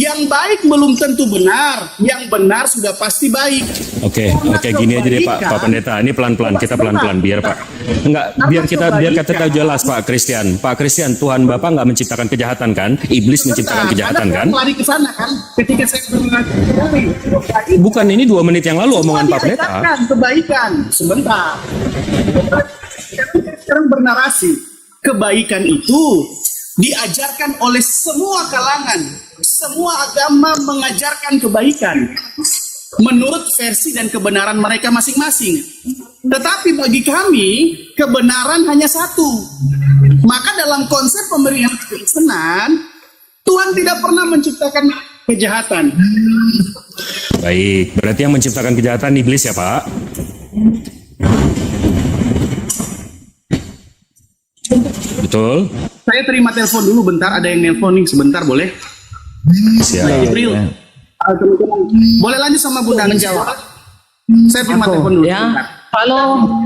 Yang baik belum tentu benar, yang benar sudah pasti baik. Oke, gini aja deh Pak Pendeta. Ini pelan-pelan, kita pelan-pelan biar Pak. Enggak, biar kita tahu jelas Pak Christian. Pak Christian, Tuhan Bapak nggak menciptakan kejahatan kan? Iblis menciptakan kejahatan kan? Lari ke sana kan? Ketika saya Bukan, ini 2 menit yang lalu omongan Pak Pendeta. Kebaikan, sebentar. Sekarang bernarasi, kebaikan itu diajarkan oleh semua kalangan, semua agama mengajarkan kebaikan menurut versi dan kebenaran mereka masing-masing. Tetapi bagi kami, kebenaran hanya satu. Maka dalam konsep pemberian kekristenan, Tuhan tidak pernah menciptakan kejahatan. Baik, berarti yang menciptakan kejahatan iblis ya Pak? Betul? Saya terima telepon dulu bentar, ada yang nelpon nih sebentar, boleh? Siap. April. Boleh lanjut sama Bunda menjawab. Saya terima telepon dulu. Ya,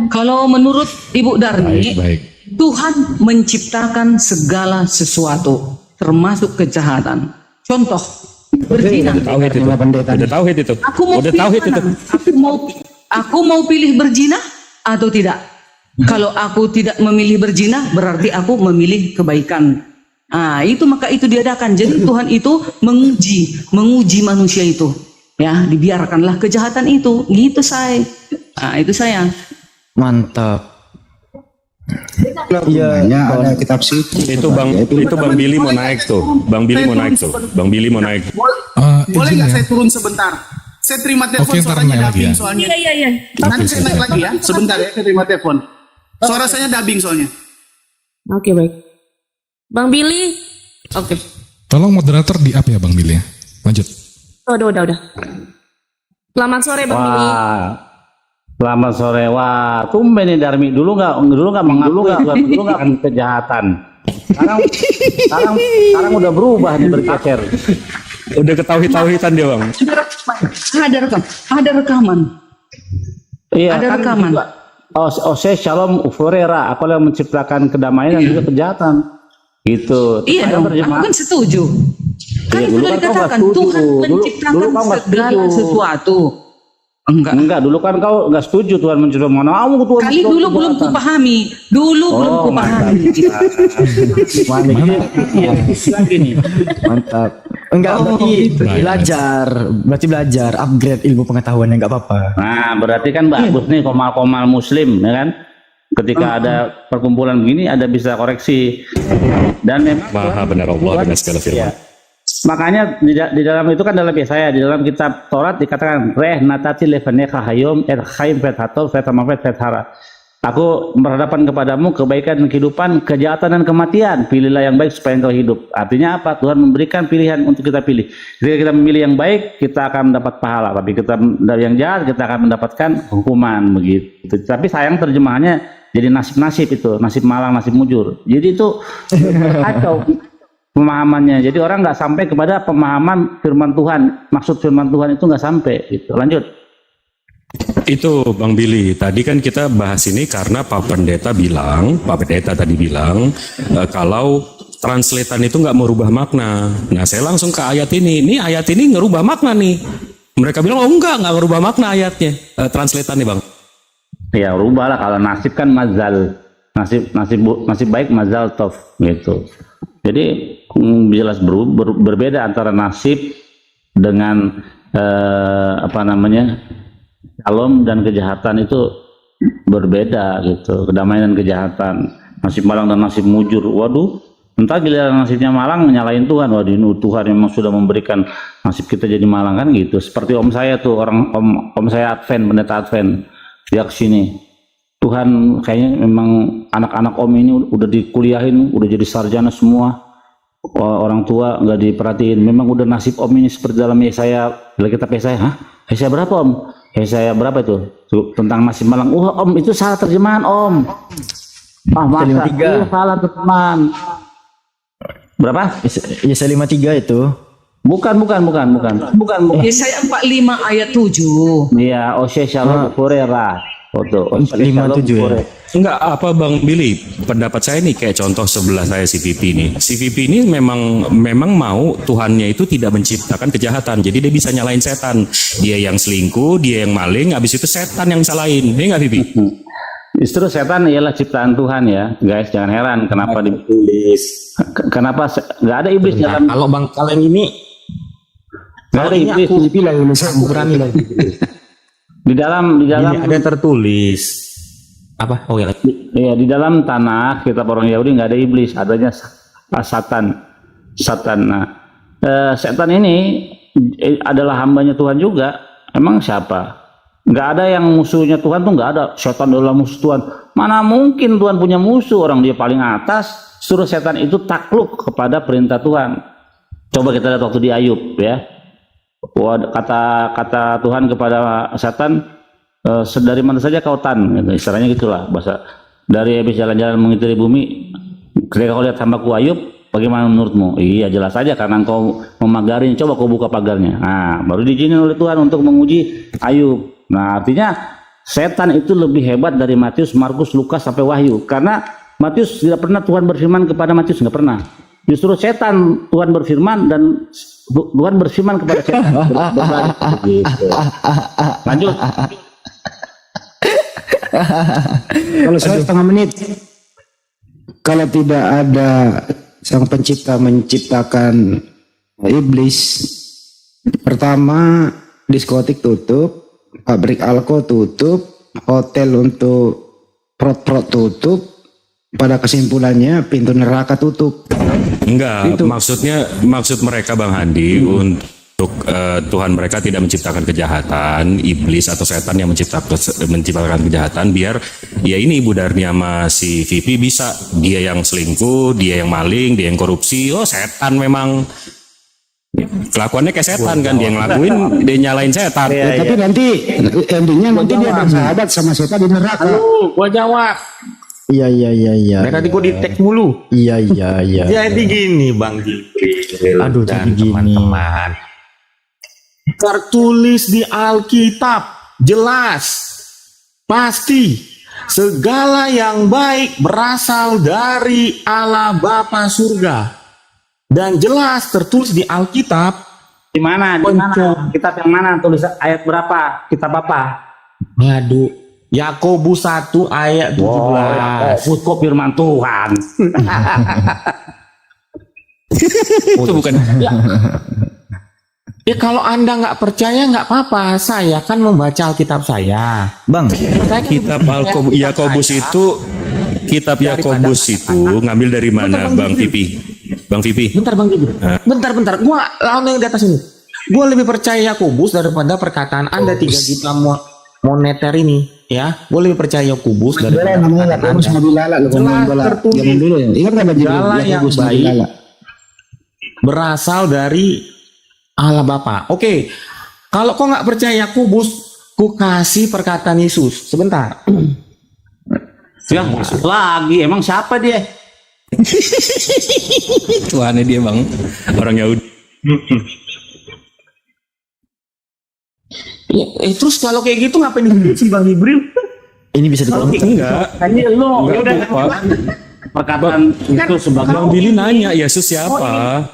kalau menurut Ibu Darni, Baik. Tuhan menciptakan segala sesuatu, termasuk kejahatan. Contoh, berzina. Udah tauhid itu. Aku mau pilih berzina atau tidak? Kalau aku tidak memilih berzina, berarti aku memilih kebaikan. Maka itu diadakan. Jadi Tuhan itu menguji manusia itu. Ya, dibiarkanlah kejahatan itu. Gitu saya. Itu saya. Mantap. Iya, ada kitab suci. Itu Bang Billy mau naik tuh. Bang Billy mau naik. Boleh nggak saya turun sebentar? Saya terima telepon, suaranya dubbing soalnya. Iya. Nanti saya naik lagi ya. Sebentar ya, saya terima telepon. Suara saya dubbing soalnya. Oke, baik. Bang Billy. Oke. Tolong moderator di up ya Bang Billy. Lanjut. Udah. Selamat sore Bang Billy. Selamat sore. Wah, tumben nih Darmi. Dulu nggak kan kejahatan. Sekarang udah berubah nih, bergeser. Udah ketauhid-tauhidan dia Bang. Ada rekaman. Iya, ada kan rekaman. Ose Shalom Uforera, aku yang menciptakan kedamaian dan juga kejahatan. Gitu. Iya dong, aku kan setuju. Kan Iya, sudah dikatakan Tuhan menciptakan segala sesuatu. Enggak, dulu kan kau nggak setuju Tuhan menciptakan mana? Kali dulu belum kupahami. Belum kupahami. Lagi nih. Mantap. Enggak, berarti belajar, upgrade ilmu pengetahuannya, enggak apa-apa. Nah, berarti kan bagus nih komal-komal muslim, ya kan? Ketika ada perkumpulan begini, ada bisa koreksi. Dan memang Maha benar Allah dengan segala firman. Ya. Makanya di dalam itu kan dalam Yesaya, di dalam kitab Taurat dikatakan reh natati levaneka hayom khaim fethato fetamafet fethara. Aku berhadapan kepadamu kebaikan dan kehidupan, kejahatan dan kematian. Pilihlah yang baik supaya engkau hidup. Artinya apa? Tuhan memberikan pilihan untuk kita pilih. Jika kita memilih yang baik, kita akan mendapat pahala. Tapi kita dari yang jahat, kita akan mendapatkan hukuman begitu. Tapi sayang terjemahannya jadi nasib-nasib itu, nasib malang, nasib mujur. Jadi itu kacau pemahamannya. Jadi orang nggak sampai kepada pemahaman firman Tuhan. Maksud firman Tuhan itu nggak sampai. Gitu. Lanjut. Itu Bang Billy, tadi kan kita bahas ini karena Pak Pendeta tadi bilang kalau translatean itu nggak merubah makna. Nah saya langsung ke ayat ini ayat ini ngerubah makna nih. Mereka bilang nggak ngerubah makna ayatnya, translatean nih Bang. Ya rubah lah, kalau nasib kan mazal, nasib baik mazal tov gitu. Jadi jelas berbeda antara nasib dengan Shalom dan kejahatan itu berbeda gitu. Kedamaian dan kejahatan, nasib malang dan nasib mujur. Waduh, entah giliran nasibnya malang nyalain Tuhan. Waduh, ini Tuhan memang sudah memberikan nasib kita jadi malang kan gitu. Seperti om saya tuh, om saya Advent, pendeta Advent, dia kesini. Tuhan kayaknya memang anak-anak om ini udah dikuliahin, udah jadi sarjana semua. Orang tua nggak diperhatiin. Memang udah nasib om ini seperti dalam Yesaya. Bila kita Yesaya, Yesaya berapa om? Yesaya berapa itu? Tentang nasib malang. Om itu salah terjemahan om. Masa itu salah terjemahan. Berapa? Yesaya 53 itu. Bukan. Yesaya 45 ayat 7. Iya, Ose Shalom Forera. Foto. 57 ya. Enggak, apa Bang Billy, pendapat saya nih kayak contoh sebelah saya si VP ini. Si VP ini memang mau Tuhannya itu tidak menciptakan kejahatan. Jadi dia bisa nyalain setan. Dia yang selingkuh, dia yang maling, habis itu setan yang salahin. Dia enggak VP? Justru setan ialah ciptaan Tuhan ya, guys. Jangan heran kenapa Tulis. kenapa nggak ada iblis Nah, dalam kalau Bang kalian ini nggak ada ini iblis aku bilang ini saya berani lagi. di dalam Ini ada tertulis apa? Oh ya. ya di dalam tanah kitab orang Yahudi nggak ada iblis, adanya Satan. Nah, setan ini adalah hambanya Tuhan juga. Emang siapa? Nggak ada yang musuhnya Tuhan tuh, nggak ada. Setan adalah musuh Tuhan. Mana mungkin Tuhan punya musuh, orang dia paling atas. Suruh setan itu takluk kepada perintah Tuhan. Coba kita lihat waktu di Ayub ya. Wah, kata Tuhan kepada setan, dari mana saja kau tan, gitu. Istilahnya gitulah bahasa. Dari habis jalan-jalan mengitari bumi, ketika kau lihat hambaku Ayub, bagaimana menurutmu? Iya jelas saja karena engkau memagarinya. Coba kau buka pagarnya. Nah, baru diizinin oleh Tuhan untuk menguji Ayub. Nah, artinya setan itu lebih hebat dari Matius, Markus, Lukas sampai Wahyu. Karena Matius tidak pernah Tuhan berfirman kepada Matius, nggak pernah. Justru setan Tuhan berfirman dan Tuhan berfirman kepada setan. Gitu. Lanjut. Kalau saya setengah menit, kalau tidak ada sang pencipta menciptakan iblis, pertama diskotik tutup, pabrik alkohol tutup, hotel untuk prot-prot tutup, pada kesimpulannya pintu neraka tutup. Enggak, maksud mereka Bang Handi untuk Tuhan mereka tidak menciptakan kejahatan, iblis atau setan yang menciptakan kejahatan, biar ya ini Ibu Darni sama si VP bisa, dia yang selingkuh, dia yang maling, dia yang korupsi, oh setan memang kelakuannya kayak setan kan, dia yang ngelakuin, dia nyalain setan. Tapi nanti endingnya nanti dia bersahabat sama setan di neraka. Gua jawab. Iya. Dan nanti gua di tag mulu. Iya. Jadi gini Bang Jibril. Aduh, dan jadi gini. teman-teman. Tertulis di Alkitab jelas, pasti segala yang baik berasal dari Allah Bapa surga. Dan jelas tertulis di Alkitab. Di mana? Kitab yang mana? Tulis ayat berapa? Kitab apa? Waduh, Yakobus 1 ayat 17. Yakobus kok firman Tuhan. Itu bukan. Ya kalau Anda nggak percaya nggak apa-apa, saya kan membaca Alkitab saya. Bang, Kitab Yakobus itu, kitab Yakobus itu ngambil dari mana Bang Pipi? Bang Pipi. Bentar Bang Jibril. Bentar. Gua lawan yang di atas ini. Gua lebih percaya Yakobus daripada perkataan Anda 3 juta moneter ini, ya. Gua lebih percaya Yakobus daripada Namanya Yakobus Mabulala loh, tertulis zaman dulu ya. Ingat nggak Bang Jibril? segala yang Yakobus baik Mabulala. berasal dari Allah Bapa. Oke. Kalau kau nggak percaya Yakobus, ku kasih perkataan Yesus. Sebentar. Ya, masuk lagi. Emang siapa dia? Tuhannya dia Bang, orang Yahudi. Ya, terus kalau kayak gitu ngapain sih Bang Jibril? ini bisa dikontrol. Enggak. Ini lo. Enggak, Udah. Pak. Perkataan itu sebagai Bang Billy nanya Yesus siapa?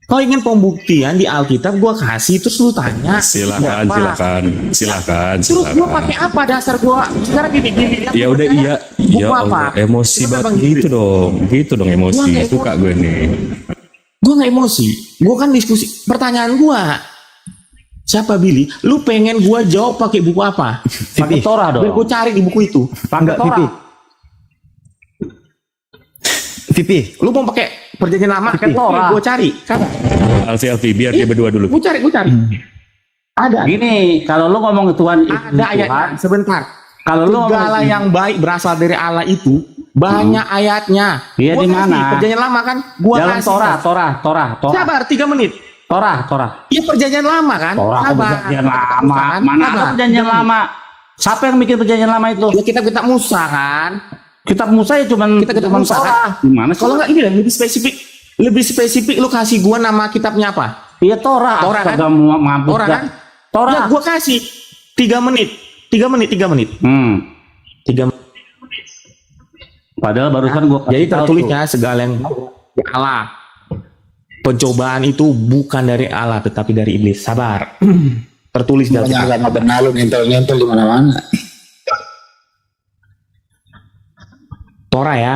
Kau ingin pembuktian di Alkitab, gua kasih terus lu tanya. Silakan. Terus gua pakai apa dasar gua? Sekarang gini. Ya udah iya. Buku Ya apa? Allah, emosi Coba banget Bang Jibril. gitu dong emosi. Gua nggak Suka gue nih. Gua nggak emosi. Gua kan diskusi. Pertanyaan gua, siapa Billy? Lu pengen gua jawab pakai buku apa? pakai Torah Biar dong. gua cari di buku itu. Pakai Torah. Pipi, Lu mau pakai perjanjian lama? Pakai Torah. Gua cari. Kata. Alfi biar dia berdua dulu. Gua cari. Ada. Gini, kalau lo ngomong ke Tuhan, Ada ayatnya. Sebentar. Kalau lo Segala yang baik berasal dari Allah itu banyak ayatnya. Iya, Gua di kasih mana? Perjanjian lama kan? Gua dalam kasih. Torah. Sabar 3 menit. Torah. Iya perjanjian lama kan? Torah kok Sabar. perjanjian lama. Kan? Mana Sabar. ada perjanjian lama? Siapa yang bikin perjanjian lama itu? Ya kita Musa kan? Kitab Musa ya cuman Kita Musa Torah. kan? Gimana sih? Kalau nggak ini lah, lebih spesifik lu kasih gua nama kitabnya apa? Iya Torah. Torah kan? Astaga, mampus Torah dah. kan? Torah. Ya gua kasih 3 menit. 3 menit. 3 menit. Padahal barusan gua Jadi kasih tahu tertulisnya segala yang dari Allah. Pencobaan itu bukan dari Allah tetapi dari iblis. Sabar. Tertulis dalam Banyak agama benalu nyentel-nyentel di mana-mana. Torah ya.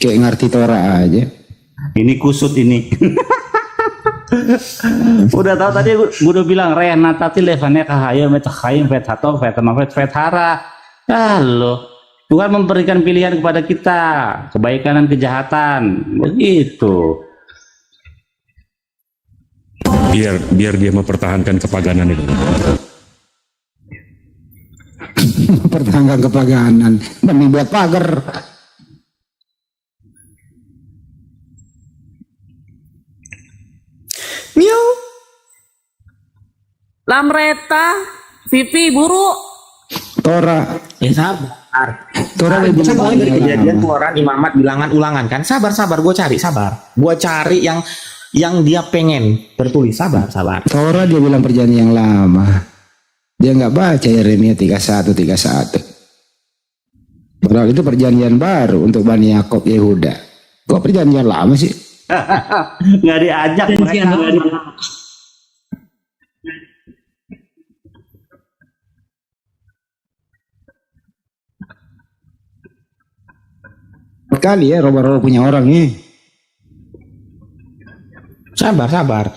Kayak ngerti Torah aja. ini kusut ini. Udah tahu tadi gua udah bilang renatati levane kahayo metahayim fethato fetamafet fethara. Halo. Tuhan memberikan pilihan kepada kita, kebaikan dan kejahatan. Begitu. Biar dia mempertahankan kepaganan itu. Pertahankan kepaganan demi buat pagar. Miau. Lamreta, Vivi, buru. Torah. Ya sabar. Torah lebih Mulai dari banyak. kejadian Tuhan, imamat, bilangan, ulangan kan. Sabar, gue cari, sabar. Gue cari yang dia pengen tertulis. Sabar. Torah dia bilang perjanjian yang lama. Dia nggak baca Yeremia 31. Padahal itu perjanjian baru untuk Bani Yakob Yehuda. Kok perjanjian lama sih? Nggak diajak mereka. Kali ya roba-roba punya orang nih. Sabar.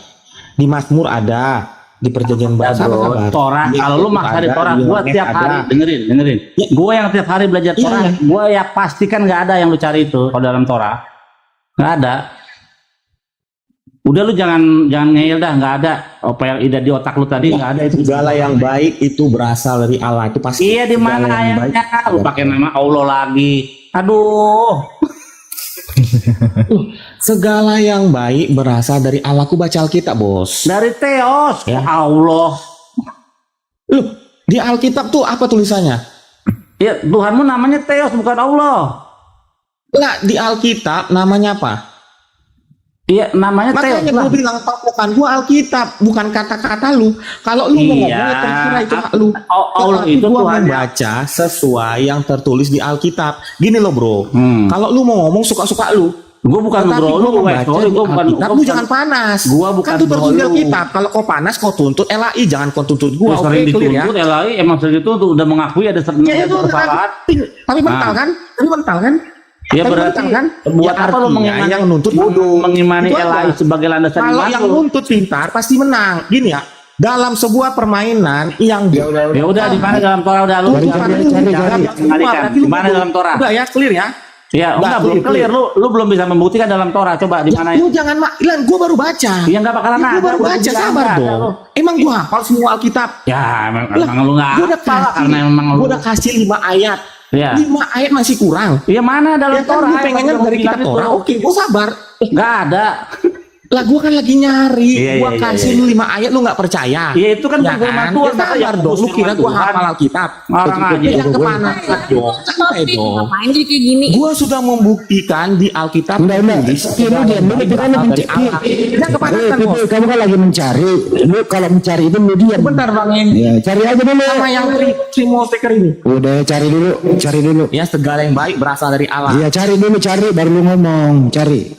Di Mazmur ada, di perjanjian baru. Sabar. Torah, kalau lu maksa di Torah, gua tiap hari dengerin. Gua yang tiap hari belajar Torah, gua ya pastikan nggak ada yang lu cari itu kalau dalam Torah, nggak ada. Udah lu jangan ngeyel dah, nggak ada. Apa yang ada di otak lu tadi nggak ada itu. Segala yang baik itu berasal dari Allah. Itu pasti. Iya, di mana ayatnya? Lu pakai nama Allah lagi. Aduh. Segala yang baik berasal dari Allah. Aku baca Alkitab, bos. Dari Theos, Ya. Allah. Loh, di Alkitab tuh apa tulisannya? Ya, Tuhanmu namanya Theos bukan Allah. Lah, di Alkitab namanya apa? Iya, namanya Theos. Makanya gue bilang patokan gue Alkitab, bukan kata-kata lu. Kalau lu mau ngomong, ya terserah itu hak lu. Allah Tetapi itu gua Tuhan. membaca sesuai yang tertulis di Alkitab. Gini loh bro, kalau lu mau ngomong suka-suka lu. Gue bukan Tetapi bro gua lu, membaca sorry, di gue bukan. Alkitab, lu jangan panas. Gua bukan kan itu tertulis di bro lu. Alkitab. Kalau kau panas, kau tuntut LAI, jangan kau tuntut gua. Gua sering Oke, clear ya. dituntut, LAI emang sering dituntut, udah mengakui ada Ya itu kesalahan. tapi mental kan? Tapi mental kan? Ya Tapi berarti mental kan? buat Ya, apa lu artinya mengimani yang nuntut bodoh. mengimani Itu LAI apa? sebagai landasan Kalau iman yang lu? nuntut pintar pasti menang. Gini ya, dalam sebuah permainan yang Ya udah di mana dalam Torah udah lu kembalikan. Di mana dalam Torah? Udah ya, clear ya. Ya, Udah, enggak belum clear. clear. Lu belum bisa membuktikan dalam Torah. Coba di mana? Lu jangan Ilan, gua baru baca. Ya enggak bakalan Gua ada. baru Gua baca, bilang sabar enggak ada, dong. lu. Emang gua hafal semua Alkitab. Ya, emang Lah, lu enggak gua udah hafal kasih, karena emang lu. gua udah kasih 5 ayat. Ya. 5 ayat masih kurang. Ya mana dalam Ya kan Torah? lu pengennya dari kitab Torah. Oke, gua sabar. Enggak ada. Lah gua kan lagi nyari. Iya, Gua iya, kasih iya. lu 5 ayat lu nggak percaya. Ya itu kan Ya firman kan? Tuhan. Ya sabar dong. Lu kira gua hafal Alkitab? Orang aja. Ya jangan kepanasan dong. Santai dong. Ngapain jadi kayak gini? Gua sudah membuktikan di Alkitab. Udah. Lu diam dulu, kita berasal dari mencari. Allah. Jangan kepanasan bos. Kamu kan lagi mencari. Lu kalau mencari itu lu diam. Bentar bang yang Ya, cari aja dulu. sama yang Trimo stiker ini. Udah cari dulu. Ya segala yang baik berasal dari Allah. Iya, cari baru lu ngomong. Cari.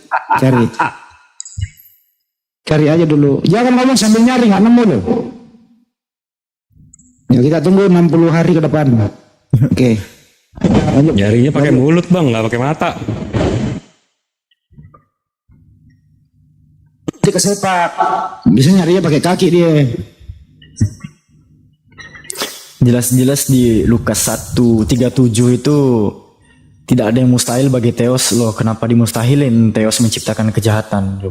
Cari aja dulu. Jangan ngomong sambil nyari, nggak nemu loh. Ya kita tunggu 60 hari ke depan. Oke. Lanjut. Nyarinya pakai mulut bang, nggak pakai mata. Dia kesepak. Bisa nyarinya pakai kaki dia. Jelas-jelas di Lukas 1:37 itu tidak ada yang mustahil bagi Theos loh. Kenapa dimustahilin Theos menciptakan kejahatan?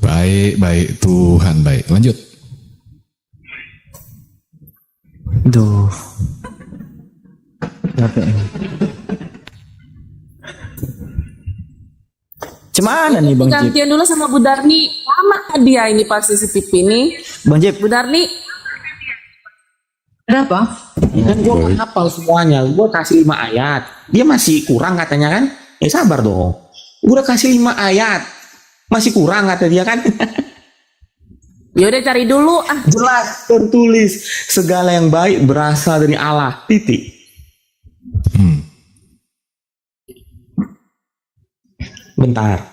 Baik Tuhan baik. Lanjut. Duh. Capek. Cemana nih Bang Jip? Gantian dulu sama Bu Darni. Lama dia ini pasti si Pipi nih. Bang Jip, Bu Darni, Ada apa? Kan gue hafal semuanya. Gue kasih 5 ayat. Dia masih kurang katanya kan? Sabar dong. Udah kasih 5 ayat. Masih kurang kata dia kan? Ya udah cari dulu ah. Jelas tertulis segala yang baik berasal dari Allah. Titik. Bentar.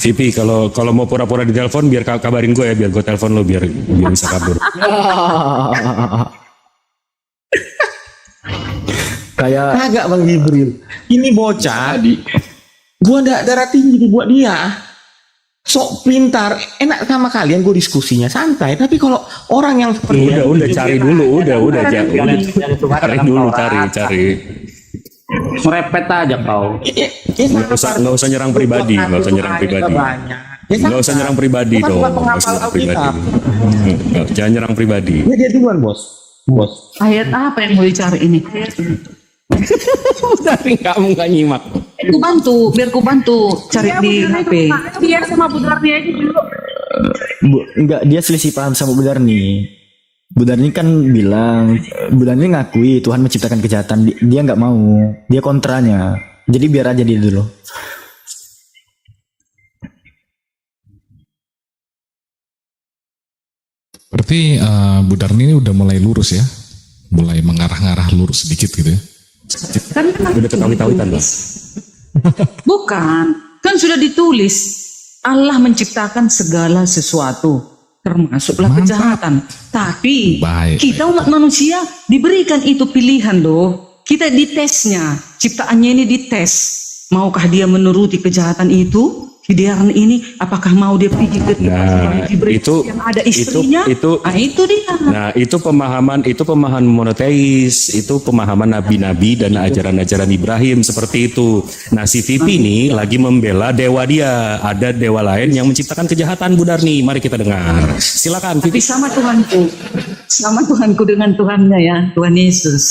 VP, kalau mau pura-pura di telepon biar kabarin gue ya, biar gue telepon lo biar bisa kabur. Kayak Kagak Bang Jibril. Ini bocah. Gua ndak darah tinggi dibuat dia. Sok pintar, enak sama kalian gue diskusinya santai. Tapi kalau orang yang seperti Udah cari dulu, cari dulu, cari. Merepet aja kau. Nggak usah nyerang pribadi, nggak usah nyerang pribadi. Nggak usah nyerang pribadi dong. Nggak usah nyerang pribadi. Jangan nyerang pribadi. Ya dia duluan bos. Ayat apa yang mau dicari ini? Tapi kamu nggak nyimak. Biar ku bantu cari di HP. Biar sama Bu Darni aja dulu. enggak, dia selisih paham sama Bu Darni. Bu Darni kan bilang, Bu Darni ngakui Tuhan menciptakan kejahatan, dia nggak mau, dia kontranya. Jadi biar aja dia dulu. Berarti Bu Darni ini udah mulai lurus ya, mulai mengarah-ngarah lurus sedikit gitu ya. Kan Udah ketawi-tawitan Bang. bukan, kan sudah ditulis Allah menciptakan segala sesuatu, termasuklah Mantap. kejahatan. Tapi Baik, kita umat manusia diberikan itu pilihan loh. Kita ditesnya, ciptaannya ini dites. Maukah dia menuruti kejahatan itu? Hideran ini, apakah mau dia pergi ke Nah, itu yang ada istrinya? Nah, itu dia. Nah, itu pemahaman monoteis, itu pemahaman nabi-nabi dan ajaran-ajaran Ibrahim seperti itu. Nah, si Vipi ini lagi membela dewa dia. Ada dewa lain yang menciptakan kejahatan, Bu Darni. Mari kita dengar. Silakan Tapi Vipi. sama Tuhanku dengan Tuhannya ya, Tuhan Yesus.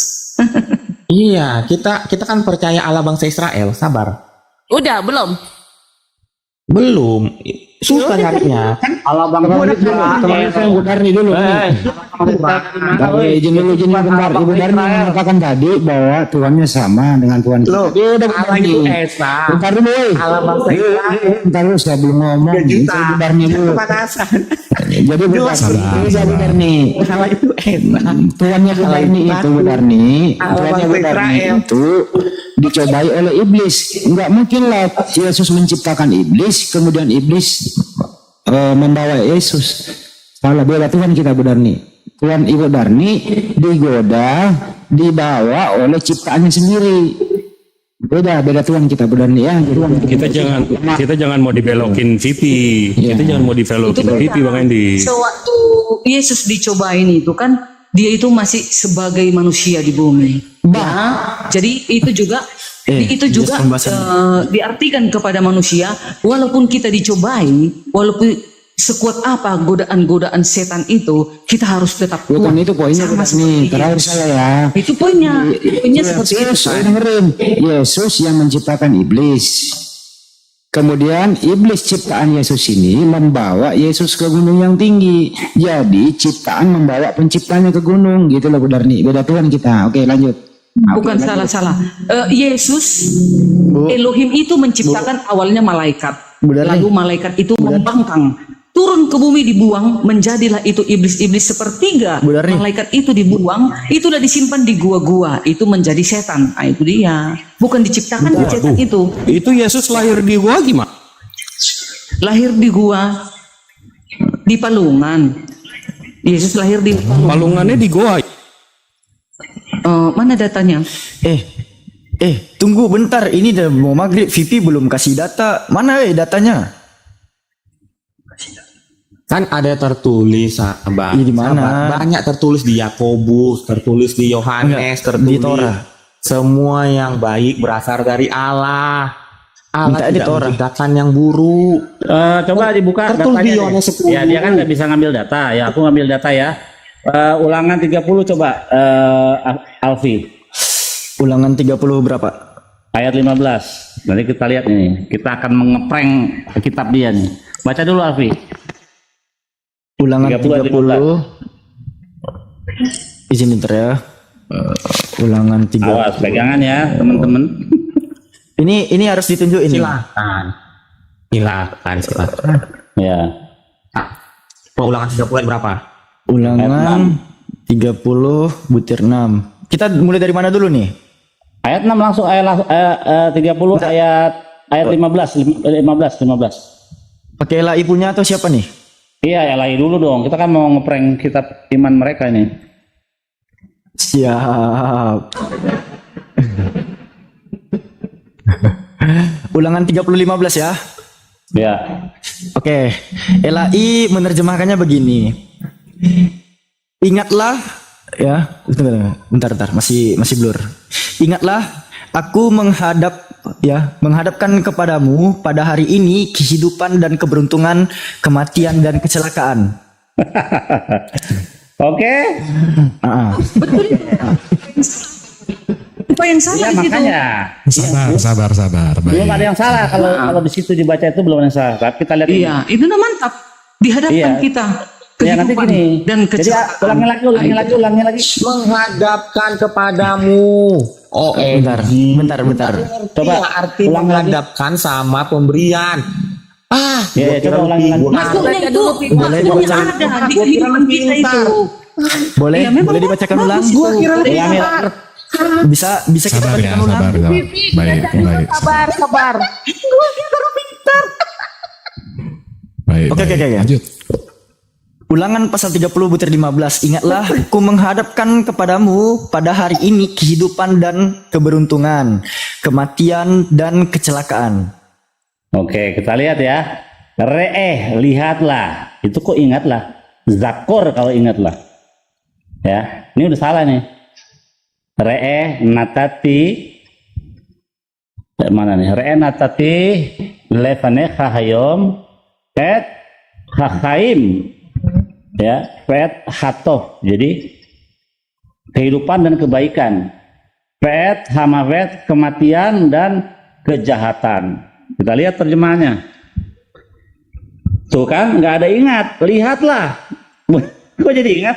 Iya, kita kan percaya Allah bangsa Israel. Sabar. Udah belum? Belum. Susah nyarinya. Kan Allah Bang Teman-teman Bu Darni dulu. Izin dulu bentar. Ibu Darni mengatakan tadi bahwa Tuhannya sama dengan Tuhan kita. Loh, Allah itu Esa. Bentar dulu, woy. Allah bangsa Israel. Bentar dulu, saya belum ngomong. Itu Bu Darni dulu. Kepanasan. Jadi Bu Darni. Allah itu Esa. Tuhannya Bu Darni itu, Bu Darni. Tuhannya Bu Darni itu dicobai oleh iblis. Enggak mungkin lah Yesus menciptakan iblis, kemudian iblis membawa Yesus. Salah, beda Tuhan kita Bu Darni. Tuhan Ibu Darni digoda, dibawa oleh ciptaannya sendiri. Beda Tuhan kita Bu Darni ya. Kita jangan mau dibelokin Vipi. Kita jangan mau dibelokin Vipi Bang Endi. Sewaktu Yesus dicobain itu kan, dia itu masih sebagai manusia di bumi. Jadi itu juga diartikan kepada manusia, walaupun kita dicobai, walaupun sekuat apa godaan-godaan setan itu, kita harus tetap kuat. Bukan itu poinnya Bu Darni. Terakhir saya ya. Itu poinnya seperti itu. Dengerin, Yesus yang menciptakan iblis. Kemudian iblis ciptaan Yesus ini membawa Yesus ke gunung yang tinggi. Jadi ciptaan membawa penciptanya ke gunung, gitu loh Bu Darni. Beda Tuhan kita. Oke, lanjut. Bukan salah. Yesus, Elohim itu menciptakan awalnya malaikat. Lalu malaikat itu membangkang, turun ke bumi, dibuang, menjadilah itu iblis-iblis sepertiga. Malaikat itu dibuang, itulah disimpan di gua-gua, itu menjadi setan. Nah, itu dia. Bukan diciptakan setan itu. Itu Yesus lahir di gua gimana? Lahir di gua, di Palungan. Yesus lahir di Palungannya di gua. mana datanya? Tunggu bentar, ini udah mau maghrib, VP belum kasih data. Mana datanya? Kan ada tertulis, Abang. Di mana? Sabar. Banyak tertulis di Yakobus, tertulis di Yohanes, tertulis di Torah. Semua yang baik berasal dari Allah. Allah Minta di tidak Torah. menciptakan yang buruk. Coba dibuka Tertulis di datanya. Yohanes 10. Ya, dia kan nggak bisa ngambil data. Ya, aku ngambil data ya. Ulangan 30 coba Alfi. Ulangan 30 berapa? ayat 15. Nanti kita lihat nih. Kita akan mengeprank kitab dia nih. Baca dulu Alfi. Ulangan 30. Izin bentar ya. Ulangan 30. Awas pegangan ya teman-teman. Ini harus ditunjuk ini. Silakan. Silakan. Ya. Mau ulangan 30 berapa? Ulangan 30 butir 6. Kita mulai dari mana dulu nih? Ayat 6 langsung ayat 30 ayat 15. Pakai LAI punya atau siapa nih? Iya, ya lagi dulu dong. Kita kan mau ngeprank kitab iman mereka ini. Siap. Ulangan 30:15 ya. Ya. Oke. LAI menerjemahkannya begini. Ingatlah ya, bentar, masih blur. Ingatlah, aku menghadapkan kepadamu pada hari ini kehidupan dan keberuntungan, kematian dan kecelakaan. Oke. Betul itu. Apa yang salah Ya di situ? makanya. Sabar. Belum Baik. ada yang salah kalau di situ dibaca itu belum ada yang salah. Tapi kita lihat ini. Iya, itu udah mantap. Dihadapkan Iya. kita Ya nanti kehidupan gini. dan Jadi kecelakaan. ulangi lagi. Menghadapkan kepadamu. Oh, Bentar. Coba Iya, arti ulang lagi. menghadapkan sama pemberian. Ya, coba ulangi lagi. Maksudnya itu Boleh maksudnya dibaca. ada di kehidupan kita itu. Boleh Ya, memang boleh dibacakan bagus ulang? itu. Gua kira lebih Ulangi. pintar. Bisa kita Sabar ya, bacakan ulang? sabar. Baik. Baik. Oke. Lanjut. Ulangan pasal 30 butir 15. Ingatlah, aku menghadapkan kepadamu pada hari ini kehidupan dan keberuntungan, kematian dan kecelakaan. Oke, kita lihat ya. Lihatlah. Itu kok ingatlah. Zakor kalau ingatlah. Ya, ini udah salah nih. Natati. Mana nih? Natati lefane khahayom et hahaim. Ya, pet hatoh. Jadi kehidupan dan kebaikan. Pet hamavet kematian dan kejahatan. Kita lihat terjemahannya. Tuh kan, nggak ada ingat. Lihatlah. Kok jadi ingat?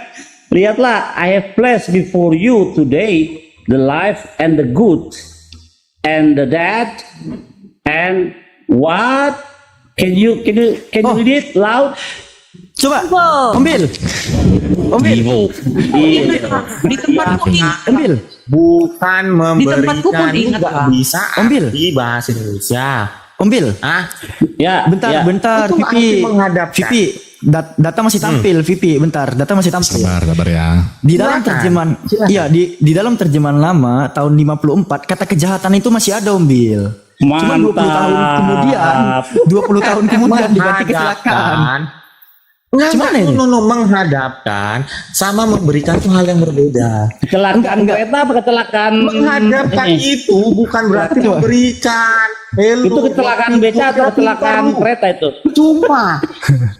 Lihatlah, I have placed before you today the life and the good and the dead and what? Can you read it loud? Coba, ambil. Di tempatku ingat. Ambil. Bukan tempatku pun memberikan ingat, juga Pak. bisa Ambil. arti bahasa Indonesia. Ambil. Ya, Bentar, ya. Itu Vipi. arti menghadapkan. Vipi, data masih tampil, Vipi. Bentar, data masih tampil. Sabar ya. Di dalam Silakan. terjemahan, iya di dalam terjemahan lama tahun 54 kata kejahatan itu masih ada, Om Bil. Cuma 20 tahun kemudian diganti kecelakaan. Gimana ini? Menghadapkan sama memberikan itu hal yang berbeda. Kecelakaan kereta apa kecelakaan? Menghadapkan ini? itu bukan berarti memberikan. Itu kecelakaan beca atau kecelakaan kereta itu? Cuma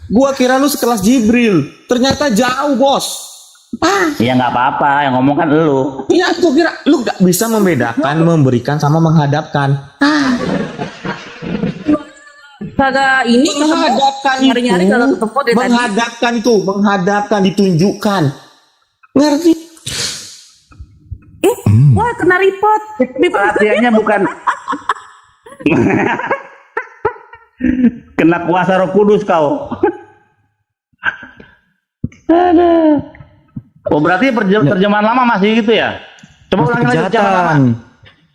gua kira lu sekelas Jibril, ternyata jauh, Bos. Ya nggak apa-apa, yang ngomong kan lu. Iya, gua kira lu gak bisa membedakan memberikan sama menghadapkan. Kagak ini Menghadapkan nyari-nyari kalau ketemu deh tadi. menghadapkan ditunjukkan. Ngerti? Wah, kena report. Perhatiannya bukan kena kuasa Roh Kudus kau. Ada. Oh berarti terjemahan lama masih gitu ya? Coba ulangi lagi terjemahan lama. Kejahatan.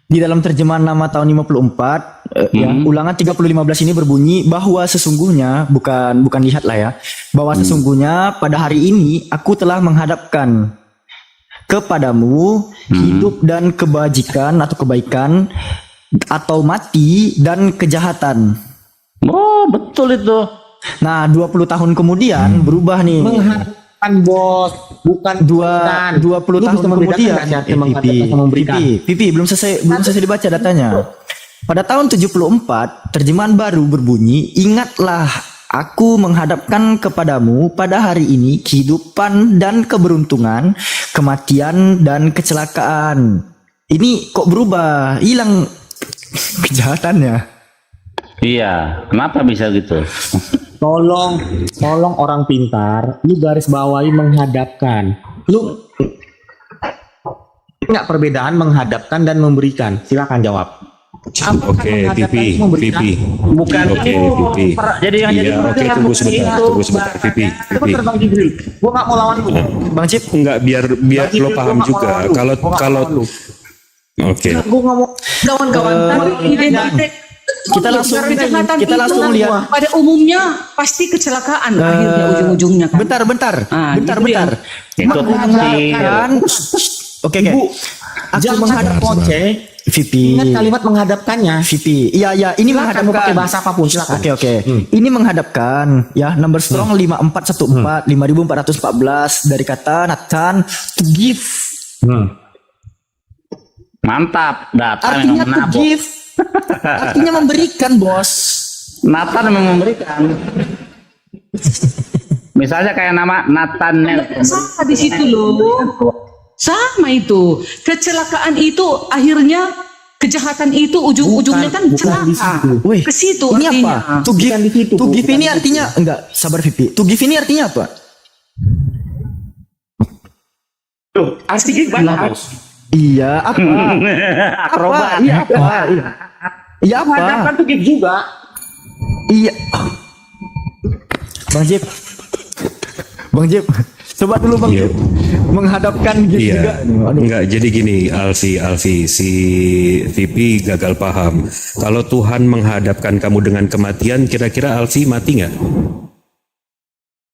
Di dalam terjemahan lama tahun 54, ya, ulangan 30:15 ini berbunyi bahwa sesungguhnya bukan lihatlah ya, bahwa sesungguhnya pada hari ini aku telah menghadapkan kepadamu hidup dan kebajikan atau kebaikan atau mati dan kejahatan. Oh betul itu. Nah, 20 tahun kemudian berubah nih. Menghadapkan, Bos, bukan 20 tahun kemudian, Pipi, belum selesai dibaca datanya. Pada tahun 74, terjemahan baru berbunyi, ingatlah aku menghadapkan kepadamu pada hari ini kehidupan dan keberuntungan, kematian dan kecelakaan. Ini kok berubah, hilang kejahatannya. Iya, kenapa bisa gitu? Tolong orang pintar, lu garis bawahi menghadapkan. Lu nggak perbedaan menghadapkan dan memberikan? Silakan jawab. Apakah Oke, menghadapkan Pipi, itu memberikan? Pipi. Bukan Oke, itu. Pipi. Jadi yang jadi Iya, oke, perhatian tunggu bukan sebentar, itu. tunggu sebentar, Pipi, Coba Pipi. terbang Jibril. Gua nggak mau lawan lu. Bang Cip, Enggak, biar Bagi lo dia, paham gua nggak juga. mau lawan lu. Kalau Gua nggak kalau mau lawan lu. oke. Gua nggak mau. Kawan-kawan, tadi identitas kita langsung kejahatan kita itu langsung lihat. pada umumnya pasti kecelakaan akhirnya ujung-ujungnya kan. Bentar. Ah, bentar. itu dia. Itu Menghadapkan. Oke. Bu, Aku jangan menghadap kocek. Vipi. Ingat kalimat menghadapkannya. Vipi. Iya, ini Silakan mau pakai menghadapkan. bahasa apapun, silakan. Oke. Ini menghadapkan ya number strong 5414 5414 dari kata Nathan to give. mantap. Data Artinya memang to menabok. give. Artinya memberikan, Bos. Nathan memang memberikan. Misalnya kayak nama Nathaniel. Sama di situ loh. Sama itu. Kecelakaan itu akhirnya kejahatan itu ujung-ujungnya kan bukan di celaka. situ. Wih, Ke situ ini artinya. apa? To give, Bukan di situ, to Bu, give bukan ini di artinya enggak, sabar Vipi. To give ini artinya apa? Tuh, arti give banyak. Iya, apa? Akrobat. Iya, apa? Iya, apa? Menghadapkan tuh give juga. Iya. Bang Jip. Coba dulu Bang Iya. Jip. Menghadapkan gitu juga. Iya, Aduh. enggak. Jadi gini, Alfi, si Vipi gagal paham. Kalau Tuhan menghadapkan kamu dengan kematian, kira-kira Alfi mati nggak?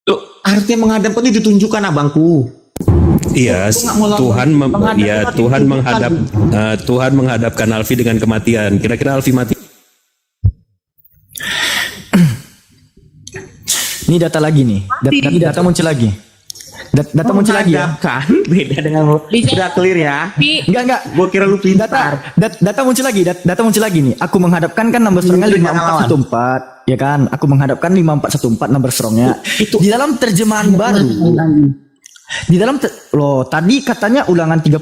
Loh, artinya menghadapkan itu ditunjukkan abangku. Iya, Aku nggak mau lawan. Tuhan Menghadap ya itu Tuhan ditunjukkan. menghadap Tuhan menghadapkan Alfi dengan kematian. Kira-kira Alfi mati? Ini data lagi nih. Data muncul lagi. Data muncul lagi ya. Menghadapkan beda dengan lu. Sudah clear ya. Enggak. Gua kira lu pintar. Data muncul lagi. Data muncul lagi nih. Aku menghadapkan kan number strongnya 5414, ya kan? Aku menghadapkan 5414 number strongnya. Di dalam terjemahan baru. Di dalam loh tadi katanya ulangan 3015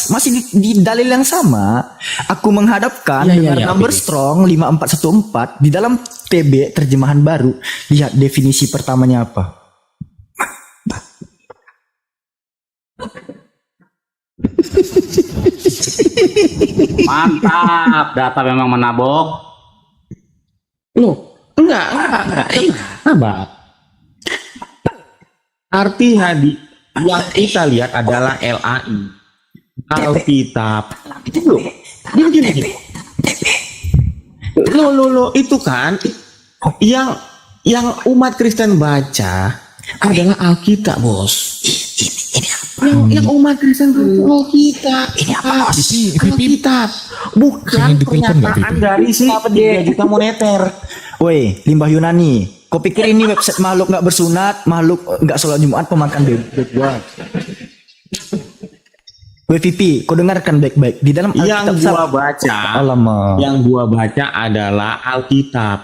masih di dalil yang sama. Aku menghadapkan dengan number strong 5414 di dalam TB terjemahan baru. Lihat definisi pertamanya apa? Mantap. Data memang menabok. Loh, enggak. Apa? Arti hadi yang kita lihat adalah LAI. Alkitab. Loh, gini. Loh, itu kan yang umat Kristen baca adalah Alkitab, Bos. Yang umat Kristen baca Alkitab. Ini apa, Bos? Alkitab. Bukan Pengen ditelepon nggak, pernyataan Pipi? dari si 3 juta moneter. Woi, limbah Yunani. Kau pikir ini website makhluk nggak bersunat, makhluk nggak sholat Jumat, pemakan bebek gua. Woi Vipi, kau dengarkan baik-baik. Di dalam Yang Alkitab gua baca, Alamak. yang gua baca adalah Alkitab.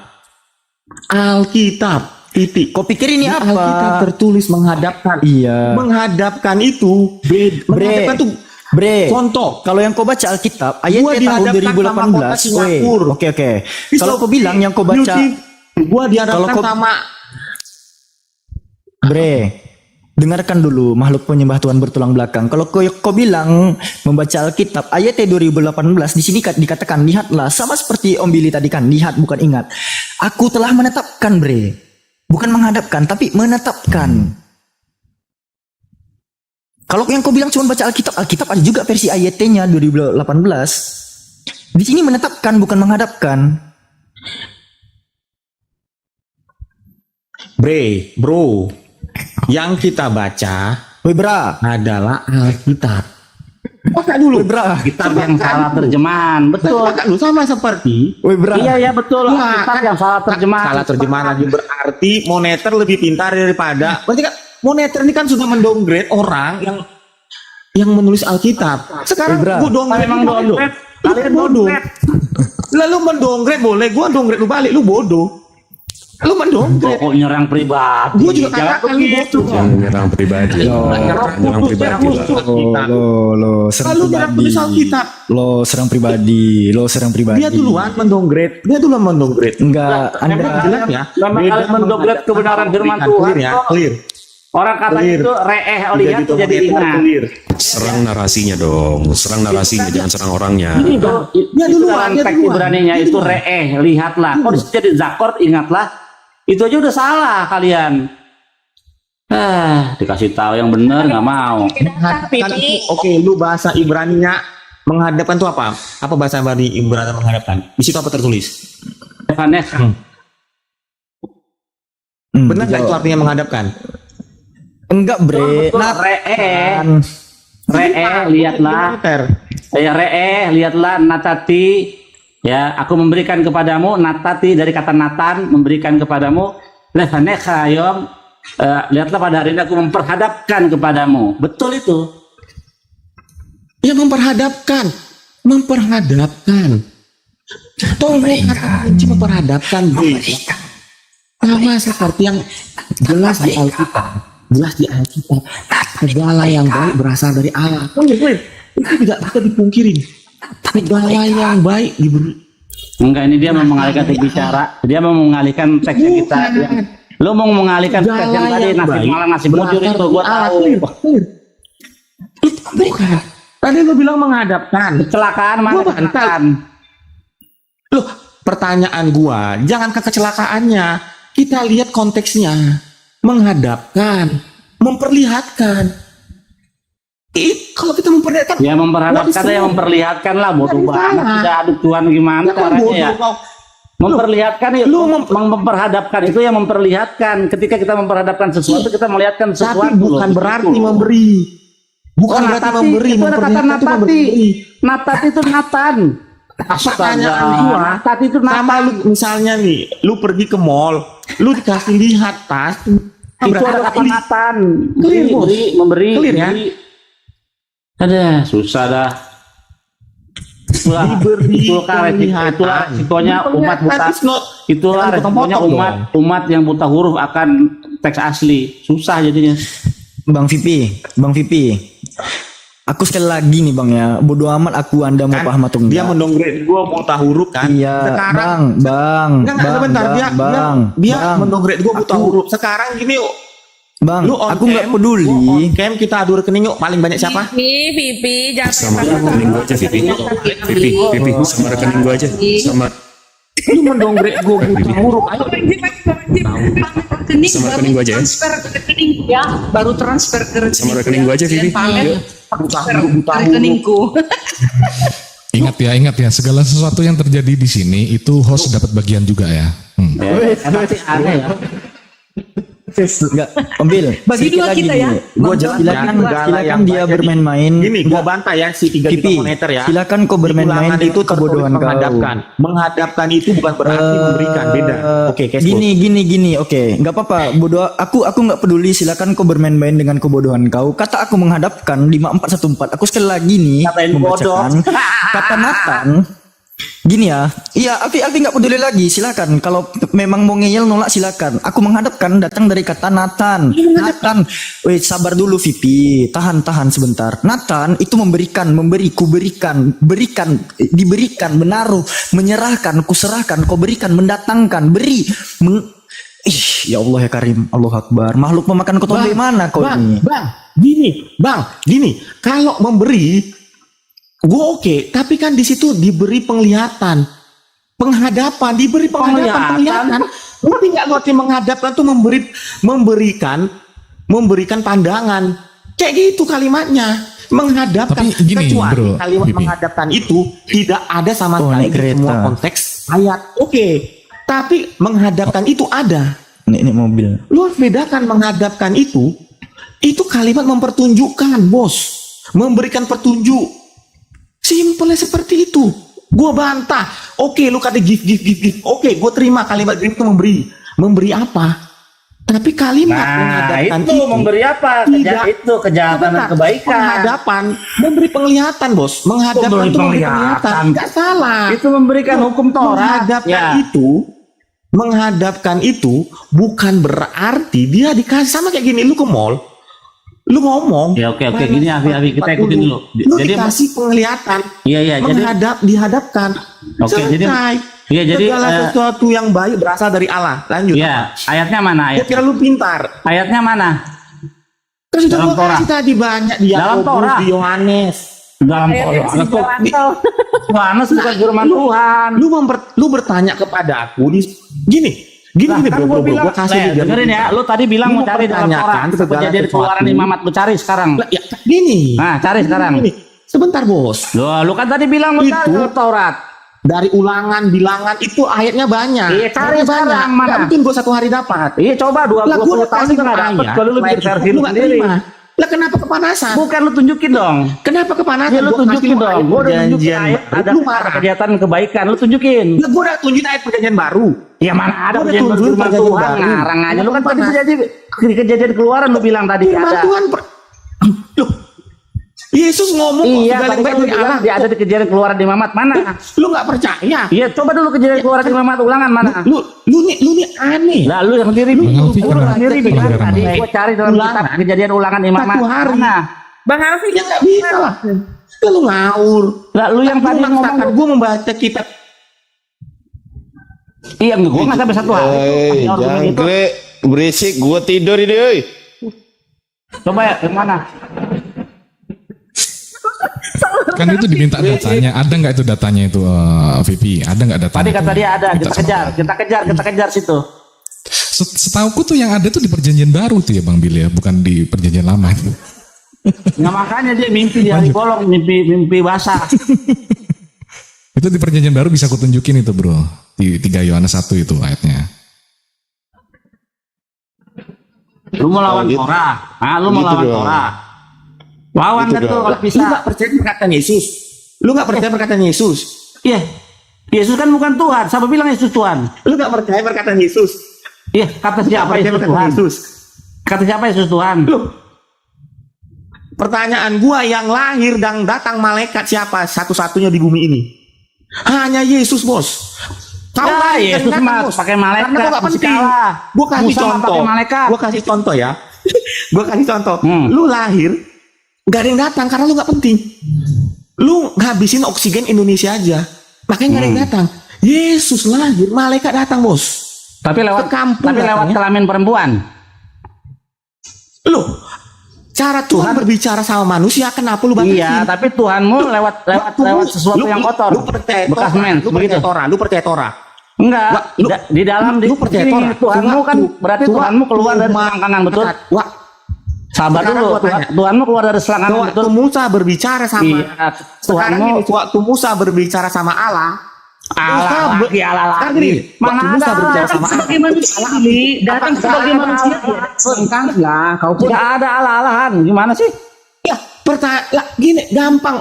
Alkitab. Titik. Kau pikir ini Di apa? Alkitab tertulis menghadapkan. Iya. Menghadapkan itu menghadapkan tuh Bre, contoh. kalau yang kau baca Alkitab Gua ayatnya tahun dihadapkan sama kota 2018. Singapura. Oke. Kalau kau bilang yang kau baca, gua dihadapkan Kalau kau- sama Bre, dengarkan dulu makhluk penyembah Tuhan bertulang belakang. Kalau kau bilang membaca Alkitab ayatnya 2018 di sini dikatakan lihatlah sama seperti Om Billy tadi kan, lihat bukan ingat. Aku telah menetapkan, Bre. Bukan menghadapkan tapi menetapkan. Kalau yang kau bilang cuma baca Alkitab ada juga versi ayatnya 2018. Di sini menetapkan bukan menghadapkan. bro. Yang kita baca Woi bra, adalah Alkitab. Baca dulu. woi bra, Kitab yang salah terjemahan. Betul. Baca dulu sama seperti woi bra. Iya betul. Wah, Kitab yang salah terjemahan. Salah terjemahan lagi berarti moneter lebih pintar daripada. Berarti kan moneter ini kan sudah mendowngrade orang yang menulis Alkitab. Sekarang Bra. gua downgrade Memang lu bodoh. downgrade. Lu kan bodoh. Lalu mendowngrade boleh, gua downgrade lu balik, lu bodoh. Lu mendowngrade. Kok nyerang pribadi? Gue juga Jangan katakan lu begitu. bodoh. Jangan nyerang pribadi. Nyerang pribadi lah. Lo serang Kalau dalam pribadi. tulis Alkitab, Lo serang pribadi. dia duluan mendowngrade. Enggak, Anda Anda jelas ya. Lama kali mendowngrade kebenaran firman Tuhan. Clear ya, clear. Orang kata Clear. itu reeh lihat tuh jadi ingat. Clear. Serang narasinya dong. Serang narasinya, jangan serang orangnya. Dia Itu duluan, dalam dia teks duluan. Ibraninya itu reeh, lihatlah. Kok disitu jadi zakor, ingatlah. Itu aja udah salah kalian. Dikasih tahu yang benar nggak mau. Menghadapkan itu, oke, lu bahasa Ibraninya menghadapkan itu apa? Apa bahasa Ibrani menghadapkan? Di situ apa tertulis? Aneh. Benar nggak itu artinya menghadapkan? Enggak, Bre. Betul, reeh, lihatlah. Ya reeh, lihatlah natati. Ya, aku memberikan kepadamu natati dari kata natan, memberikan kepadamu lefaneka yom. Lihatlah pada hari ini aku memperhadapkan kepadamu. Betul itu. Ya memperhadapkan. Tolong kata kunci memperhadapkan. Sama seperti yang jelas di Alkitab. Segala yang baik berasal dari Allah. Itu tidak bisa dipungkirin. Segala yang baik diberi. Enggak, ini dia mau mengalihkan teks bicara. Dia mau mengalihkan teks yang kita. Lo mau mengalihkan teks yang tadi nasi malang nasi bujur itu gua tahu. Bukan. Tadi lu bilang menghadapkan. Kecelakaan mana? Gua bantah. Loh, pertanyaan gua, jangan ke kecelakaannya. Kita lihat konteksnya. Menghadapkan, memperlihatkan. Kalau kita memperlihatkan, Ya memperhadapkan ya memperlihatkan lah bodoh banget. Tidak ada Tuhan gimana caranya ya? Memperlihatkan itu, memperhadapkan itu yang memperlihatkan. Ketika kita memperhadapkan sesuatu, kita melihatkan sesuatu. Tapi bukan berarti memberi. Bukan berarti memberi. Itu ada kata natati. Natati itu natan. Pertanyaan gua, natati itu sama natan. lu misalnya nih, lu pergi ke mall, lu dikasih lihat tas, Itu ada kata natan. Clear, Bos. Memberi. Clear ya? Ada susah dah. Itulah resikonya umat buta. Itulah resikonya umat yang buta huruf akan teks asli. Susah jadinya. Bang Vipi. Aku sekali lagi nih Bang ya, bodo amat aku Anda mau paham atau enggak. Dia mendowngrade gua buta huruf kan. Iya, Sekarang Bang. enggak sebentar, dia mendowngrade gua buta huruf. Sekarang gini yuk. Bang, Lu on aku nggak cam, peduli. lu on cam, kita adu rekening yuk. Paling banyak siapa? Pipi, jangan Sama rekening gue aja, Vipi, sama rekening gue aja. Sama Lu mendowngrade gua buta huruf. Ayo. Rekening Sama baru rekening gua aja ya. transfer ke rekening ya, baru transfer ke rekening. Sama rekening gua aja, Vivi. Pamer Buta transfer huruf, buta ke huruf. rekeningku. Ingat ya, segala sesuatu yang terjadi di sini itu host dapat bagian juga ya. Emang sih aneh ya. Enggak, ambil. Bagi dua kita ya. Gua Bang, silakan dia bermain-main. Gini, gua bantah ya si 3 Pipi, juta moneter ya. silakan kau bermain-main Ulangan itu kebodohan kau. Menghadapkan itu bukan berarti memberikan, beda. Oke, cashflow. Gini, oke, nggak apa-apa. Bodoh, aku nggak peduli. Silakan kau bermain-main dengan kebodohan kau. Kata aku menghadapkan 5414. Aku sekali lagi nih Katain membacakan kata Nathan. Gini ya, iya, Alfi nggak peduli lagi. Silakan, kalau memang mau ngeyel nolak silakan. Aku menghadapkan datang dari kata Nathan. Nathan, wait, sabar dulu Vipi, tahan sebentar. Nathan itu memberikan, memberi, ku berikan, berikan, diberikan, menaruh, menyerahkan, kuserahkan, kau berikan, mendatangkan, beri. Ya Allah ya Karim, Allah Akbar. Makhluk memakan kotoran mana kau ini? Bang, gini. Kalau memberi gue oke, tapi kan di situ diberi penglihatan, penghadapan, diberi penglihatan. Ngerti nggak ngerti menghadapkan tuh memberikan pandangan, kayak gitu kalimatnya, menghadapkan. Tapi gini, kecuali bro, kalimat Pipi. menghadapkan itu tidak ada sama sekali di naik semua kereta. konteks ayat. Oke, tapi menghadapkan itu ada. Ini mobil. Lu harus bedakan menghadapkan itu kalimat mempertunjukkan, bos, memberikan petunjuk. Simpelnya seperti itu. Gua bantah. Oke, lu kata give. Oke, gua terima kalimat give itu memberi apa? Tapi kalimat menghadapkan itu memberi apa? Itu kejahatan dan kebaikan. Penghadapan memberi penglihatan, bos. Menghadapkan itu memberi penglihatan. Enggak salah. Itu memberikan hukum Taurat. Menghadapkan Ya. itu menghadapkan itu bukan berarti dia dikasih sama kayak gini. Lu ke mall, lu ngomong. Ya oke gini Afi kita ikutin dulu. Lu dikasih penglihatan. Iya jadi dihadapkan. Oke, Selesai. iya jadi segala sesuatu yang baik berasal dari Allah. Lanjut. ya ayatnya mana Gua kira lu pintar. ayatnya mana? Kan sudah Dalam gua Torah. kasih tadi banyak di Dalam Torah. Yakobus, di Yohanes. Dalam Yohanes bukan firman Tuhan. Lu bertanya kepada aku gini Kan bro, gua bilang, gua kasih lihat. dengerin ya, lu tadi bilang Lu mau cari dalam Torah mempertanyakan segala kejadian keluaran sesuatu. Imamat, lu cari sekarang. Lah, ya, gini. Nah, cari sekarang. Gini. Sebentar bos. Lu kan tadi bilang mau cari Itu- dalam Taurat. Dari ulangan, bilangan itu ayatnya banyak. Iya, cari Ayatnya sekarang, banyak. mana? Nggak mungkin gua satu hari dapat. Iya coba Lah, gua 20 udah tahun kasih juga nggak dapet ayat. kalau lu bikin versi lu nggak sendiri. terima. Lah kenapa kepanasan? Bukan lu tunjukin dong. Kenapa kepanasan? Ya lu Gua tunjukin kasih dong. ayat Gua udah tunjukin perjanjian ayat baru. ada Lu marah. kegiatan kebaikan, lu tunjukin. Lah gua udah tunjukin ayat perjanjian baru. Ya mana ada Gua udah perjanjian tunjukin firman perjanjian Tuhan baru. ngarang aja. Lu kan tadi Panas. kejadian keluaran lu bilang tadi Firman ada. Tuhan Loh, Yesus ngomong kok, Iya, segala tadi yang kan baik lu dari bilang Allah. dia ada di kejadian keluaran di Mamat mana? Lu nggak percaya? Iya, coba dulu kejadian keluaran di Mamat ulangan mana? Lu nih aneh. Lah lu yang sendiri Bang Alfi lu kena sendiri bilang pelanggaran tadi mana? gua cari dalam Ulangan. kitab kejadian ulangan Imam Satu hari. mana? Bang Alfi Ya nggak bisa lah. Lu ngawur. Lah lu yang tadi ngomong Gue membaca kitab. iya gua enggak sampai satu hari. Jangkrik berisik gua tidur ini euy. Coba ya yang mana? Kan itu diminta datanya. Ada nggak itu datanya itu VP? Ada nggak datanya? Tadi kata itu? dia ada, Minta kita sama kejar situ. Setauku tuh yang ada tuh di perjanjian baru tuh ya Bang Billy ya, bukan di perjanjian lama. Nah makanya dia mimpi di hari bolong, mimpi basah. Itu di perjanjian baru bisa aku tunjukin itu bro. Di 3 Yohanes 1 itu ayatnya. Lu mau lawan gitu. Torah, lu mau Gitu lawan dong. Torah. Lawan Gitu kan tuh dong. kalau Lu bisa. nggak percaya perkataan Yesus? Lu nggak percaya perkataan Yesus? Iya. Yesus kan bukan Tuhan. Siapa bilang Yesus Tuhan? Lu nggak percaya perkataan Yesus? Iya, kata Nggak siapa percaya Yesus perkataan Tuhan? Yesus? Kata siapa Yesus Tuhan? Lu pertanyaan gua yang lahir dan datang malaikat siapa satu-satunya di bumi ini? Hanya Yesus bos. Kau Ya, lahir dan Yesus datang, mah bos. pakai malaikat, Karena gua nggak masih penting. kalah. Gua kasih Musa mah contoh. pakai malaikat. Gua kasih contoh ya. Gua kasih contoh. Hmm. Lu lahir gak ada yang datang karena lu nggak penting. Lu ngabisin oksigen Indonesia aja. Makanya gak ada yang datang. Yesus lahir, malaikat datang bos. Tapi lewat Ke kampung lewat datangnya. kelamin perempuan. Lu cara Tuhan berbicara sama manusia, kenapa lu batasin? Iya, tapi Tuhanmu lewat sesuatu yang kotor. Lu percaya bekas Torah, men, lu begitu. percaya Torah, lu percaya Torah. Enggak, Wah, lu- di dalam lu percaya ini, Torah. Tuhanmu kan berarti Tuhanmu keluar dari selangkangan, betul? Wah, Sabar sekarang dulu, gua tanya. Tuhanmu keluar dari selangkangan, waktu betul? Musa berbicara sama Iya, sekarang Tuhanmu ini waktu Musa berbicara sama Allah, Allah lagi, Allah Sekarang lagi. gini, Mana waktu ada Musa berbicara Allah? sama Allah. Sebagai manusia, Billy, datang sebagai manusia. Sengkanglah, kau pun. Tidak ada Allah-Allahan, gimana sih? Ya, pertanyaan gini, gampang.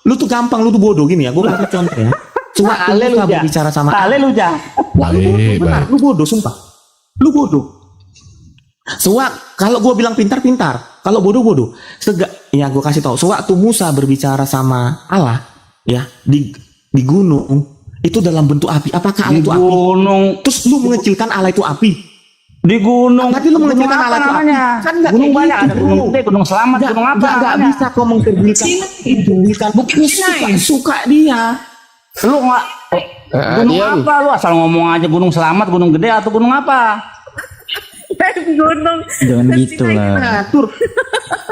Lu tuh gampang, lu tuh bodoh gini ya. Gue kasih contoh ya. Sewaktu Musa Haleluya. berbicara sama Haleluya. Wah, lu bodoh, benar. Lu bodoh, sumpah. Lu bodoh. Kalau gue bilang pintar-pintar, kalau bodoh-bodoh. Ya gue kasih tahu. Sewaktu Musa berbicara sama Allah, ya di gunung itu dalam bentuk api. Apakah Allah Di itu api? gunung, Terus lu mengecilkan Allah itu api? di gunung. Berarti lu mengecilkan Gunung Allah apa itu api? namanya? Kan nggak Gunung kayak banyak, gitu, ada gunung bro. gede, gunung selamat, gunung apa? Nggak namanya? bisa kau mengkerdilkan itu bukan suka dia. Lu nggak gunung Diam. apa? Lu asal ngomong aja gunung selamat, gunung gede atau gunung apa? gunung. Jangan gitu lah. Nah, tur.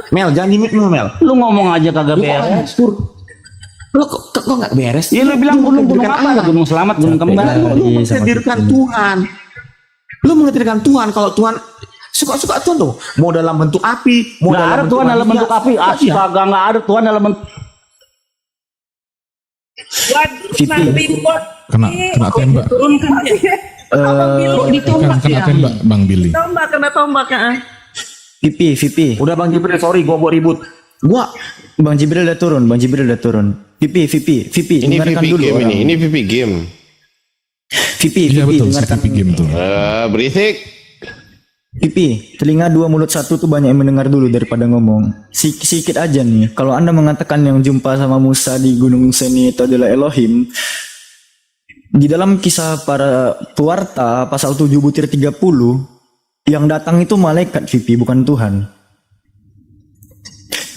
Mel, jangan dimit lu, Mel. Lu ngomong aja kagak Lu kok beres. beres, tur. Lu kok nggak beres? Iya lu bilang gunung mengkerdilkan apa? Allah. Gunung selamat, gunung kembar. Lu Iya, sama mengkerdilkan kita. Tuhan. Lu mengkerdilkan Tuhan. Kalau Tuhan suka Tuhan tuh mau dalam bentuk api, mau Nggak ada Tuhan dalam bentuk api. Iya. Astaga, nggak ada Tuhan dalam bentuk. Waduh, nanti bot. Kena tembak. Turunkan dia. Kena tembak Bang Billy. Tombak, kena tombak. VP. Udah Bang Jibril, sorry gua buat ribut. Gua Bang Jibril udah turun. VP. Ini Dengarkan VP dulu game orang. ini VP game. VP, Iya betul, dengarkan CTP game tuh. Berisik. VP, telinga 2 mulut 1 tuh banyak yang mendengar dulu daripada ngomong. Sikit aja nih. Kalau Anda mengatakan yang jumpa sama Musa di Gunung Sinai itu adalah Elohim, Di dalam kisah para pewarta pasal 7 butir 30, yang datang itu malaikat VP, bukan Tuhan.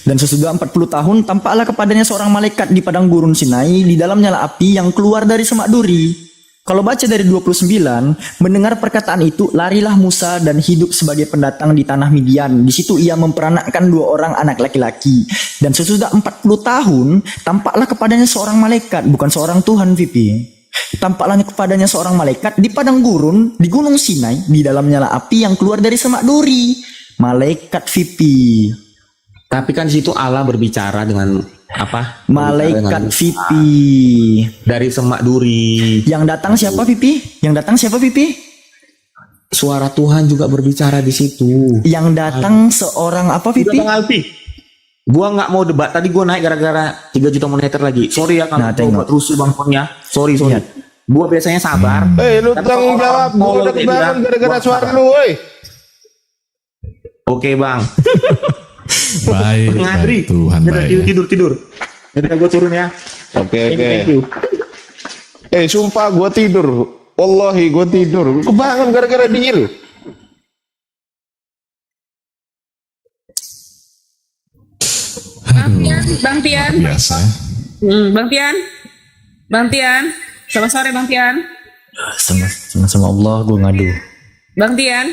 Dan sesudah 40 tahun tampaklah kepadanya seorang malaikat di padang gurun Sinai, di dalam nyala api yang keluar dari semak duri. Kalau baca dari 29, mendengar perkataan itu, larilah Musa dan hidup sebagai pendatang di tanah Midian. Di situ ia memperanakkan 2 orang anak laki-laki. Dan sesudah 40 tahun, tampaklah kepadanya seorang malaikat, bukan seorang Tuhan VP. Tampaklah kepadanya seorang malaikat di padang gurun, di gunung Sinai, di dalam nyala api yang keluar dari semak duri. Malaikat VP. Tapi kan di situ Allah berbicara dengan apa? Malaikat VP. Dari semak duri. Yang datang siapa VP? Yang datang siapa VP? Suara Tuhan juga berbicara di situ. Yang datang seorang apa VP? Bang Alpi. Gua nggak mau debat. Tadi gua naik gara-gara 3 juta moneter lagi. Sorry ya kalau gua terusin bang Ponnya. Sorry. Lihat. Gua biasanya sabar. Lu tanggung jawab. Gua udah kebangun gara-gara suara lu, woi. Oke bang. Baik, Ngadri. baik, Tuhan baik. Tidur. Jadi gue turun ya. Oke. Thank you. Sumpah gua tidur. Wallahi gua tidur. Kebangun gara-gara dia lu. Bang Tian. Biasa. Bang Tian. Selamat sore Bang Tian. Sama Allah gue ngadu. Bang Tian.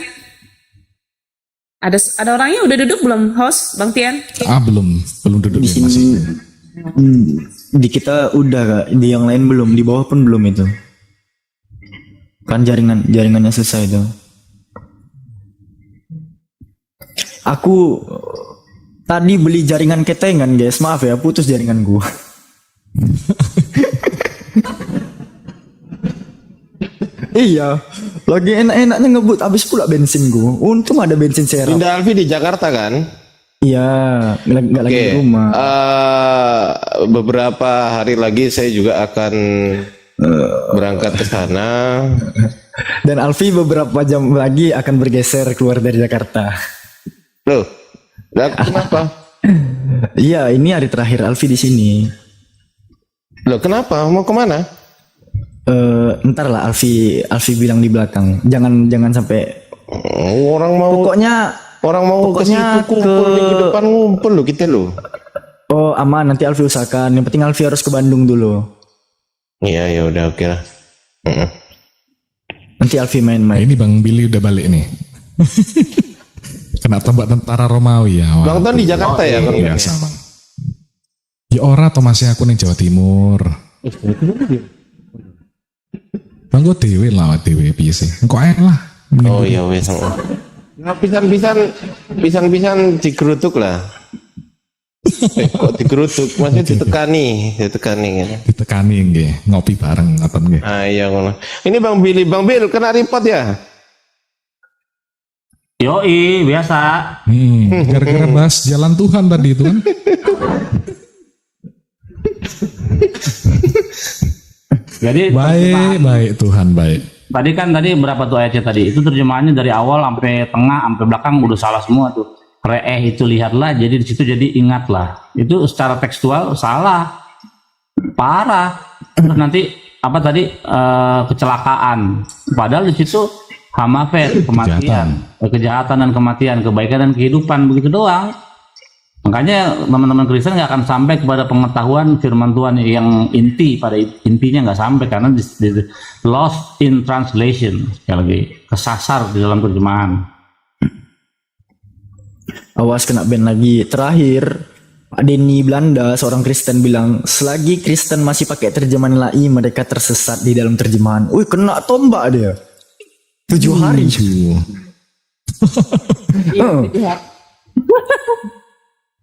Ada orangnya udah duduk belum, host Bang Tian? Belum duduk Di ya, sini masih. di kita udah Kak, di yang lain belum, di bawah pun belum itu. Kan jaringannya selesai itu. Aku tadi beli jaringan ketengan guys, maaf ya, putus jaringan gua. Iya, lagi enak-enaknya ngebut, habis pula bensin gua. Untung ada bensin serap. Dinda Alfi di Jakarta kan? Iya, nggak lagi di rumah. Beberapa hari lagi saya juga akan berangkat ke sana. Dan Alfi beberapa jam lagi akan bergeser keluar dari Jakarta. Loh, kenapa? Iya, ini hari terakhir Alfi di sini. Loh, kenapa? Mau kemana? Ntar lah Alfi bilang di belakang. Jangan sampai. Orang mau ke situ kumpul di depan ngumpul lo kita lo. Oh aman, nanti Alfi usahakan. Yang penting Alfi harus ke Bandung dulu. Iya ya udah oke lah. Nanti Alfi main-main. Ini Bang Billy udah balik nih. Kena tembak tentara Romawi ya. Bang Ton di Jakarta ya Bang? Biasa Bang. Ya ora atau masih aku nih Jawa Timur. Bang gue dewe lah dewe piye sih. Engko ae lah. Oh iya wes. Nah, pisan digerutuk lah. Kok digerutuk? Maksudnya ditekani gitu. Ditekani nggih, ngopi bareng ngoten nggih. Ah iya ngono. Ini Bang Billy, Bang Bil kena report ya? Yoi, biasa. Gara-gara bahas jalan Tuhan tadi itu kan. Jadi baik Tuhan baik. tadi berapa tuh ayatnya tadi? Itu terjemahannya dari awal sampai tengah sampai belakang udah salah semua tuh. Re'eh itu lihatlah, jadi di situ jadi ingatlah. Itu secara tekstual salah. Parah. Terus nanti apa tadi kecelakaan. Padahal di situ hamafet, kematian, kejahatan dan kematian, kebaikan dan kehidupan, begitu doang. Makanya teman-teman Kristen nggak akan sampai kepada pengetahuan firman Tuhan yang intinya nggak sampai karena lost in translation, sekali lagi kesasar di dalam terjemahan. Awas kena ban lagi. Terakhir Pak Denny Belanda, seorang Kristen bilang, selagi Kristen masih pakai terjemahan LAI, mereka tersesat di dalam terjemahan. Wih, kena tombak dia. 7 hari.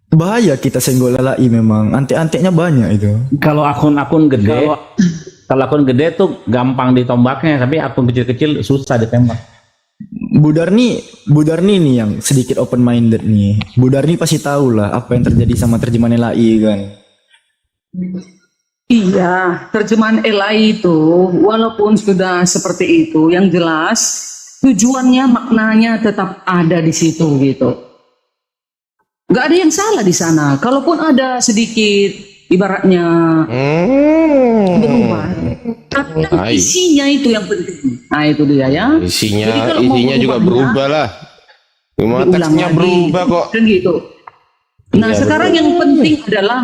Bahaya kita senggol LAI memang. Antek-anteknya banyak itu. Kalau akun-akun gede, kalau akun gede tuh gampang ditombaknya, tapi akun kecil-kecil susah ditembak. Budarni nih yang sedikit open minded nih. Budarni pasti tahu lah apa yang terjadi sama terjemahan LAI kan. Iya, terjemahan LAI itu walaupun sudah seperti itu, yang jelas tujuannya, maknanya tetap ada di situ gitu. Gak ada yang salah di sana. Kalaupun ada sedikit ibaratnya berubah, tapi mulai. isinya itu yang penting. Nah itu dia ya. Isinya Jadi kalau mau isinya juga merubahnya, berubah lah. Cuma diulang teksnya lagi. berubah kok. Kan gitu. Nah Iya, sekarang yang penting adalah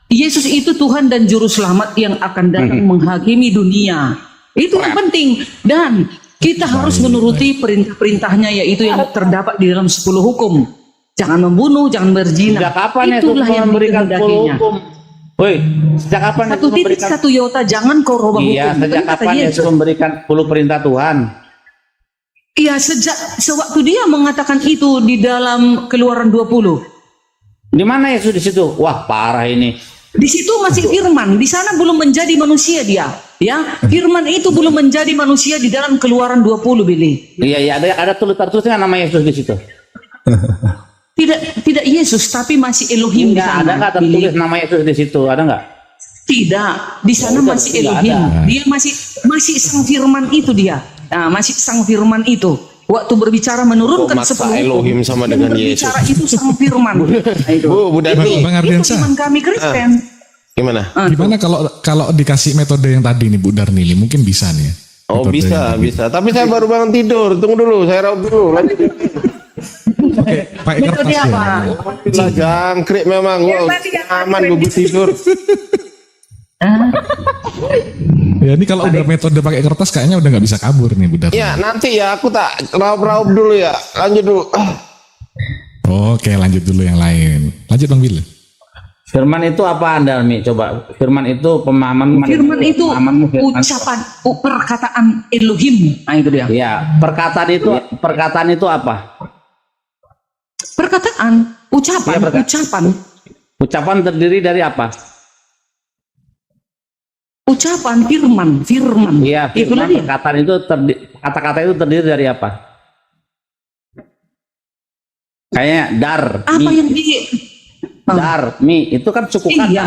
Yesus itu Tuhan dan Juru Selamat yang akan datang menghakimi dunia. Itu yang penting. Dan kita harus menuruti perintah-perintahnya, yaitu yang terdapat di dalam 10 hukum. Jangan membunuh, jangan berzina. Sejak kapan Yesus Itulah yang memberikan 10 dikehendakinya. hukum? Woi, sejak kapan Satu Yesus titik memberikan? satu iota, jangan kau robah Iya, hukum. sejak Kan kata kapan Yesus memberikan 10 perintah Tuhan? Iya, sewaktu dia mengatakan itu di dalam Keluaran 20. Di mana Yesus di situ? Wah, parah ini. Di situ masih firman, di sana belum menjadi manusia dia. Ya, firman itu belum menjadi manusia di dalam Keluaran 20, Billy. Iya, ada tertulisnya nama Yesus di situ. Tidak Yesus, tapi masih Elohim di Enggak, sana. ada nggak tertulis nama Yesus di situ? Ada nggak? Tidak, di sana Udah, masih tidak Elohim. ada. Dia masih sang firman itu dia. Nah, masih sang firman itu. Waktu berbicara menurunkan Kok maksa 10 hukum, Elohim sama yang dengan berbicara Yesus? itu sang firman. Nah, itu. Bu Darni, Bang Itu Ardiansa, firman kami Kristen. gimana? gimana kalau dikasih metode yang tadi nih Bu Darni, nih, mungkin bisa nih ya? Oh Metode bisa, yang tadi. bisa. Tapi saya baru bangun tidur. Tunggu dulu, saya raup dulu. Lanjut. Pakai kertas Metode ya. apa? Lah jangkrik memang. Wow, aman gugus tidur. Ya ini kalau udah metode pakai kertas kayaknya udah nggak bisa kabur nih Bu Darni. Ya nanti ya aku tak raup-raup dulu ya. Lanjut dulu. Oke, lanjut dulu yang lain. Lanjut Bang Bil. Firman itu apa Anda, Mi? Coba. Firman itu pemahaman. Firman itu pemahamanmu, firman. ucapan, perkataan Elohim. Nah, itu dia. Iya, perkataan itu apa? Perkataan, ucapan, Iya, ucapan. Ucapan terdiri dari apa? Ucapan, firman. Iya, Itulah firman, dia. perkataan itu kata-kata itu terdiri dari apa? Kayaknya dar, Apa mi, yang di dar, mi itu kan suku kata. Iya.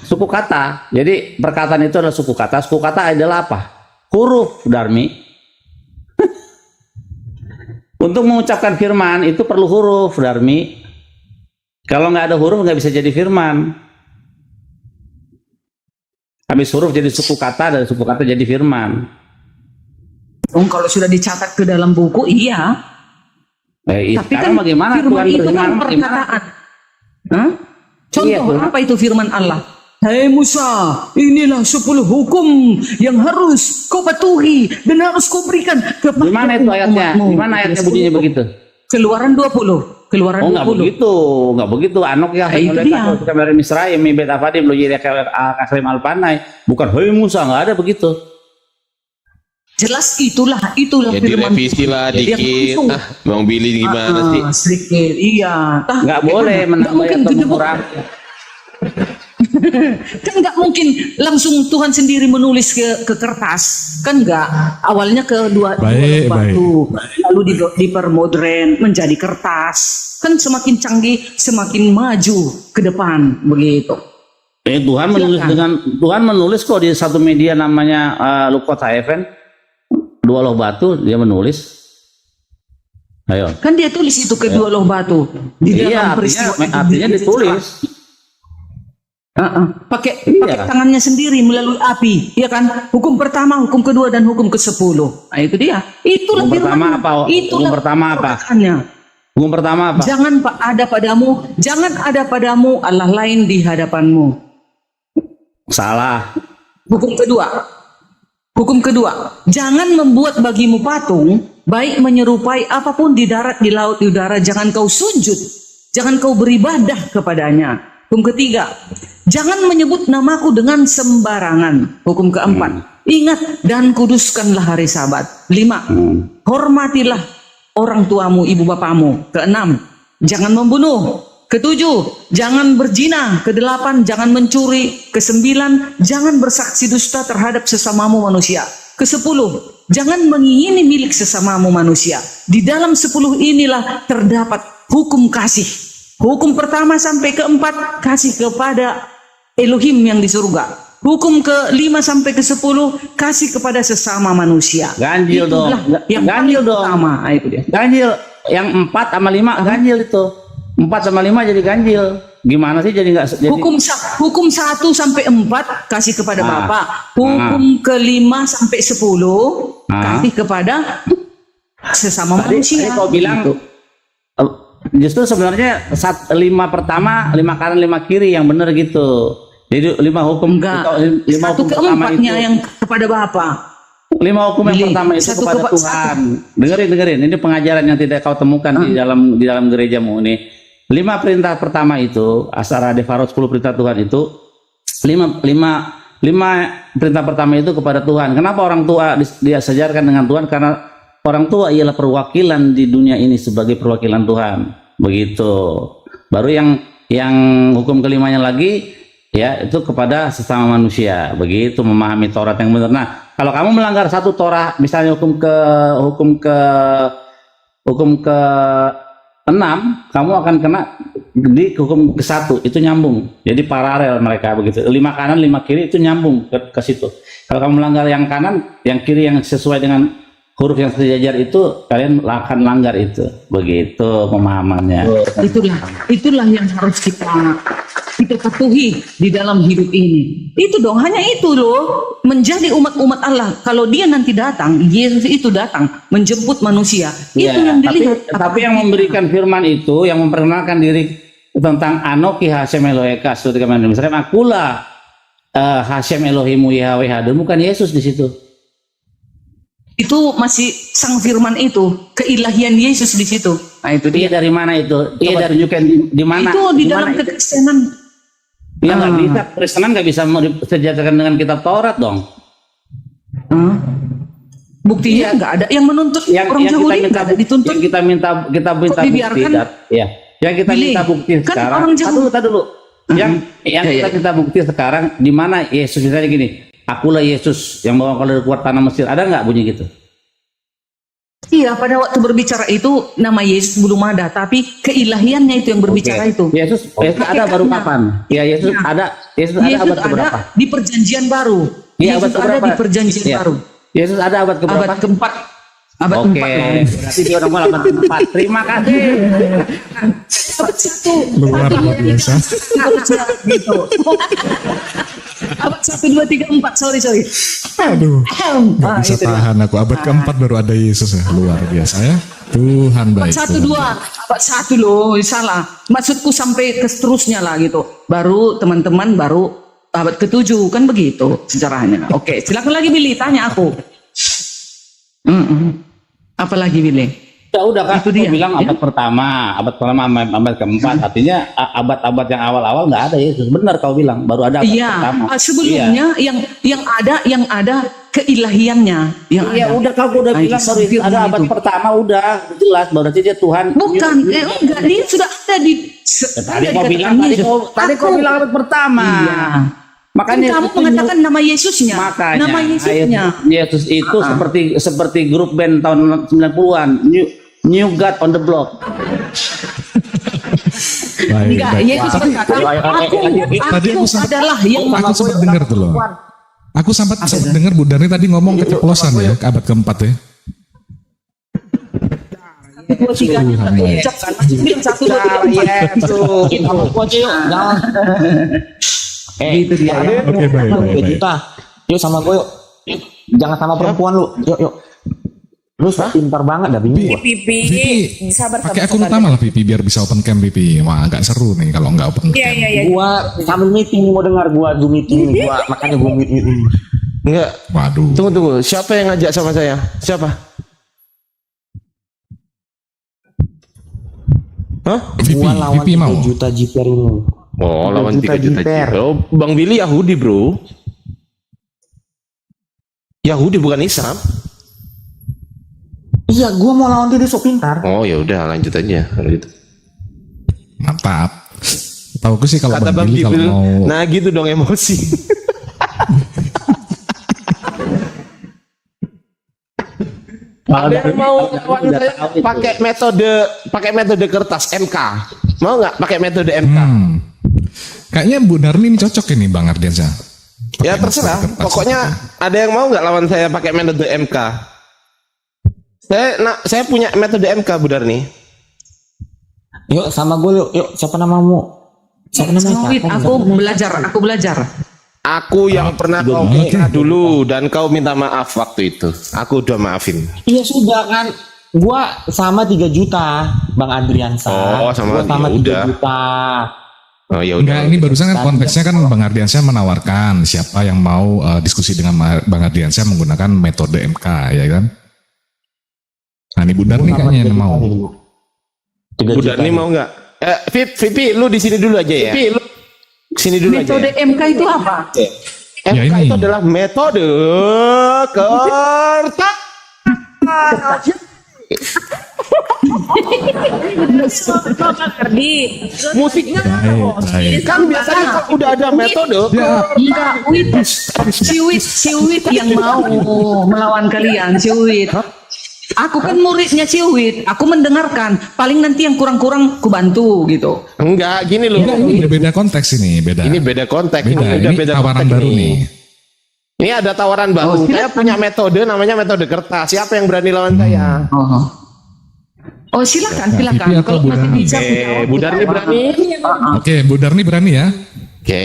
Suku kata. Jadi perkataan itu adalah suku kata. Suku kata adalah apa? Huruf, Darmi. Untuk mengucapkan firman itu perlu huruf, Darmi. Kalau nggak ada huruf nggak bisa jadi firman. Habis huruf jadi suku kata, dari suku kata jadi firman. Kalau sudah dicatat ke dalam buku, iya. Tapi Sekarang kan bagaimana firman Tuhan itu kan berfirman? Bagaimana? perkataan. Hah? Contoh, Iya, firman. apa itu firman Allah? Hai Musa, inilah 10 hukum yang harus kau patuhi dan harus kau berikan kepada Di mana itu ayatnya? umatmu. Di mana ayatnya bunyinya begitu? Keluaran 20. Keluaran Oh, nggak 20. begitu, nggak begitu. Anok ya, Itu dia. kamera Misraim, mibet afadi, belum jadi akrim alpanai. Bukan, hei Musa, nggak ada begitu. Jelas itulah Ya firman direvisi lah Tuhan. Dia dikit. langsung, Bang Billy gimana sih? sedikit, iya. Nggak boleh menambah mungkin atau tidak mengurangi. kan nggak mungkin langsung Tuhan sendiri menulis ke kertas, kan nggak. Awalnya ke dua Baik, batu, lalu dipermodern menjadi kertas. Kan semakin canggih, semakin maju ke depan begitu. Tuhan menulis kok di satu media namanya Lukot Haeven, dua loh batu, dia menulis. Ayo. Kan dia tulis itu kedua loh batu di Iya, dalam peristiwa itu, artinya ditulis. pakai Iya. tangannya sendiri melalui api, ya kan? Hukum pertama, hukum kedua, dan hukum ke-10. Nah itu dia. Itulah Hukum pertama firman. apa? Hukum pertama apa? perkataannya. Hukum pertama apa? Jangan ada padamu Allah lain di hadapanmu. Salah. Hukum kedua, jangan membuat bagimu patung, baik menyerupai apapun di darat, di laut, di udara. Jangan kau sujud, jangan kau beribadah kepadanya. Hukum ketiga, jangan menyebut namaku dengan sembarangan. Hukum keempat, ingat dan kuduskanlah hari Sabat. 5, hormatilah orang tuamu, ibu bapamu. Ke-6, jangan membunuh. Ke-7, jangan berzina. Ke-8, jangan mencuri. Ke-9, jangan bersaksi dusta terhadap sesamamu manusia. Ke-10, jangan mengingini milik sesamamu manusia. Di dalam 10 inilah terdapat hukum kasih. Hukum pertama sampai ke-4, kasih kepada Elohim yang di surga. Hukum ke-5 sampai ke-10, kasih kepada sesama manusia. Ganjil dong. Itulah yang Ganjil paling dong. utama. Nah, itu dia. Ganjil. Yang 4 sama 5 ganjil itu. 4 sama 5 jadi ganjil. gimana sih jadi nggak jadi Hukum 1 sampai 4 kasih kepada Ah. Bapak. Hukum ke-5 sampai 10 kasih kepada sesama tadi manusia. kau bilang Gitu. justru sebenarnya 5 pertama 5 kanan 5 kiri yang benar gitu. Jadi 5 hukum Enggak. 5 Satu hukum pertama keempatnya itu yang kepada Bapak. 5 hukum yang Billy, pertama itu satu kepada ke- Tuhan. Dengerin. Ini pengajaran yang tidak kau temukan di dalam gerejamu ini. 5 perintah pertama itu, Asara Devaros 10 perintah Tuhan itu 5 perintah pertama itu kepada Tuhan. Kenapa orang tua dia sejarkan dengan Tuhan? Karena orang tua ialah perwakilan di dunia ini sebagai perwakilan Tuhan. Begitu. Baru yang hukum kelimanya lagi ya itu kepada sesama manusia. Begitu memahami Taurat yang benar. Nah, kalau kamu melanggar satu Torah, misalnya hukum ke 6, kamu akan kena di hukum ke 1, itu nyambung. Jadi paralel mereka begitu. 5 kanan 5 kiri itu nyambung ke situ. Kalau kamu melanggar yang kanan, yang kiri yang sesuai dengan huruf yang sejajar itu, kalian akan langgar itu. Begitu pemahamannya. Itulah yang harus kita patuhi di dalam hidup ini. Itu dong, hanya itu loh, menjadi umat-umat Allah. Kalau dia nanti datang, Yesus itu datang menjemput manusia. Ya, Itu yang dilihat. tapi yang memberikan firman itu, yang memperkenalkan diri tentang Anoki Hashem Eloheka, misalkan akulah Hashem Elohimu Yahweh Hadun, bukan Yesus di situ. Itu masih sang firman itu, keilahian Yesus di situ. Nah, itu Dia dia. dari mana itu? Dia dari Yuken di mana? Itu di Di dalam mana itu? kekristenan. Ya nggak bisa, Kristenan nggak bisa mau disejajarkan dengan kitab Taurat dong. Buktinya nggak ada yang menuntut orang Yahudi, nggak ada dituntut. yang kita minta bukti, dibiarkan? ya. Yang kita Billy, minta bukti kan sekarang. orang Yahudi. Tadi dulu. Yang kita minta bukti sekarang di mana Yesus misalnya gini, akulah Yesus yang bawa kau dari keluar tanah Mesir. Ada nggak bunyi gitu? Iya, pada waktu berbicara itu nama Yesus belum ada, tapi keilahiannya itu yang berbicara itu. Yesus ada baru kapan? Ya Yesus ada Yesus abad ada keberapa? di perjanjian baru. Iya, Yesus abad ada keberapa? di perjanjian Iya. baru. Yesus ada abad keberapa? Abad keempat. Abad Oke, keempat. berarti dia orang abad keempat. Terima kasih. Abad satu. Luar biasa. Gitu. Abad 1, 2, 3, 4. Sorry. Aduh, nggak Ah, bisa itu dia. tahan aku. Abad keempat baru ada Yesus ya. Luar biasa ya. Tuhan baik. Abad 1, Tuhan 2. Abad 1 loh, salah. Maksudku sampai ke seterusnya lah gitu. Baru teman-teman baru abad ke-7 kan begitu sejarahnya. Oke, silakan lagi Billy, tanya aku. Apa lagi Billy? Ya udah kan, Itu dia, aku bilang ya. abad pertama, abad keempat, artinya abad-abad yang awal-awal nggak ada Yesus. Benar kau bilang, baru ada abad Iya, pertama. sebelumnya yang ada keilahiannya, yang Iya, ada. udah kau udah Nah, bilang itu baru firman ada abad itu. pertama udah jelas, berarti dia Tuhan. Bukan, enggak, dia sudah ada di. Tadi kau bilang, tadi kau bilang abad pertama. Iya. Makanya Kan kamu itu mengatakan nama Yesusnya. makanya Nama Yesusnya. Yesus itu seperti grup band tahun 90-an, New God on the Block. Baik, Enggak, baik. Yesus berkata, Tadi aku adalah yang aku sempat dengar tuh loh. Aku sempat dengar Bu Darni tadi ngomong keceplosan ya ke abad keempat ya. dua tiga ucapkan bilang 1, 2, 3, 4. Gitu dia. Oke, baik. Kita, yuk sama gue yuk. Jangan sama perempuan lu. Yuk. Lu pintar banget dah bingung gua. Pipi, Vivi, sabar. pakai akun utama lah Vivi biar bisa open cam Vivi. Wah, agak seru nih kalau nggak open cam. Iya. Gua sambil meeting mau dengar gua Zoom meeting gua makanya gua meeting. Enggak. Waduh. Tunggu. Siapa yang ngajak sama saya? Siapa? Hah? Vivi, Gua lawan Vivi mau. 3 juta jiper ini. Oh, lawan 3 juta jiper. jiper. Oh, Bang Billy Yahudi, Bro. Yahudi bukan Islam. Iya, gua mau lawan dia sok pintar. Oh, ya udah lanjut aja kalau gitu. Mantap. Tahu aku sih kalau Kata Bang Bang Billy kalau Billy, mau nah gitu dong emosi. Ada yang mau lawan saya pakai metode kertas MK. Mau nggak pakai metode MK? Kayaknya Bu Darni ini cocok ini Bang Ardiansa. Ya terserah. Pokoknya ada yang mau nggak lawan saya pakai metode MK? Saya punya metode MK Bu Darni. Yuk sama gue yuk. Siapa namamu? Sawit, aku belajar. Aku yang pernah kau fitnah dulu dan kau minta maaf waktu itu. Aku udah maafin. Iya sudah kan. Gua sama 3 juta, Bang Adriansa. Oh, sama, Gua sama ya 3 udah. juta. Oh ya Enggak, udah. ini barusan kan konteksnya kan Bang Ardiansyah menawarkan siapa yang mau diskusi dengan Bang Ardiansyah menggunakan metode MK, ya kan? Nah, ini Budar nih kayaknya yang mau. 3 Bu juta. Darni mau nggak? Vipi, lu di sini dulu aja ya. Vipi, lu sini dulu Metode aja. MK itu apa? MK Ya, ini. itu adalah metode kertas. Musiknya Baik. kan biasanya kalau udah ada metode. Enggak, Ciwit yang mau melawan kalian, Ciwit. Aku kan muridnya Ciwit, aku mendengarkan. Paling nanti yang kurang-kurang ku bantu gitu. Enggak, gini loh. Enggak, ini beda konteks ini, beda. Ini beda konteks. Beda, udah ini tawaran konteks baru nih. Ini ada tawaran baru. Saya punya metode namanya metode kertas. Siapa yang berani lawan saya? Oh silakan. Vivi atau Kalau Budar? masih bisa Oke, Bu Darni berani? Oke, Budar nih berani ya? Oke.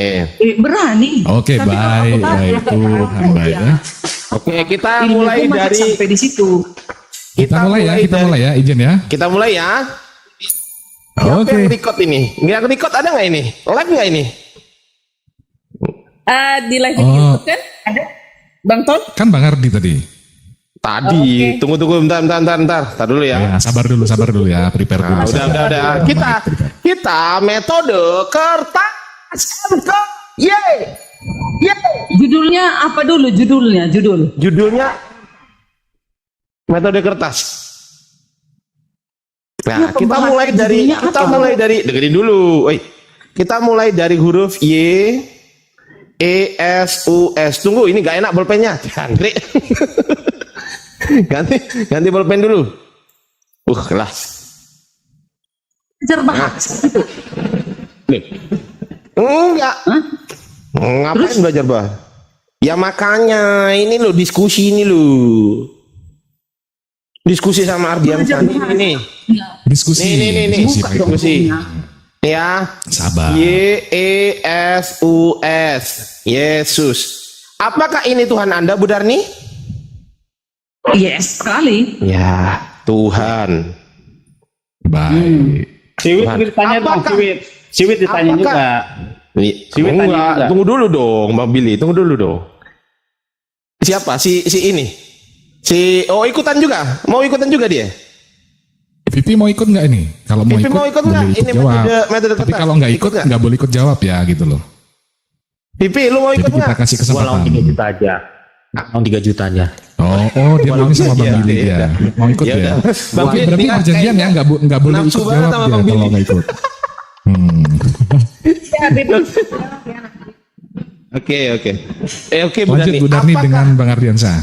berani. Oke, Tapi kalau baik, aku tahu, baik Tuhan, baik ya. Oke, kita ilmuku mulai masih dari sampai di situ. Kita mulai ya, izin ya. Kita mulai ya. Siapa Oke. yang record ini? Yang record ada nggak ini? Live nggak ini? Di live Oh. YouTube kan ada Bang Ton. Kan Bang Ardi tadi. Tadi. Tunggu, bentar. Tar dulu ya. Ya, sabar dulu ya, prepare dulu. Nah, udah. Kita metode kertas MK. Yeay. Judulnya apa dulu? Judulnya metode kertas. Nah, Ya, kita mulai dari dengerin dulu. Kita mulai dari huruf Y, E, S, U, S. Tunggu, ini gak enak bolpennya. Jangkrik. ganti bolpen dulu. Kelas. Belajar bahasa gitu. Enggak. Ngapain belajar bahasa? Ya makanya ini lo diskusi ini lo. Diskusi sama Ardiansyah ini. Diskusi. Nih. Diskusi, Buka baik. diskusi. Ya. Sabar. Y E S U S. Yesus. Apakah ini Tuhan Anda, Bu Darni? Yes, sekali. Ya, Tuhan. Baik. Siwit Tuhan. ditanya dong, Apakah- Siwit ditanya apakah- juga. Siwit tanya Enggak, juga. tunggu dulu dong, Bang Billy, tunggu dulu dong. Siapa? Si ini. Ikutan juga. Mau ikutan juga dia? Vivi mau ikut nggak ini? Kalau mau Vivi ikut, mau ikut boleh nggak? ikut Ini jawab. metode Tapi kertas. kalau nggak ikut, nggak? nggak boleh ikut jawab ya gitu loh. Pipi, lu mau Jadi ikut kita nggak? kasih kesempatan. 3 juta aja. Mau 3 juta aja. Oh, dia maunya sama Bang Iya, Billy iya. dia. Mau ikut Ya ya. udah. Bang Oke, Billy, berarti tinggal perjanjian ya, nggak boleh nafsu ikut banget jawab sama dia Bang kalau Billy. nggak ikut. Oke, Bu Lanjut Dani. Bu Darni dengan Bang Ardiansyah.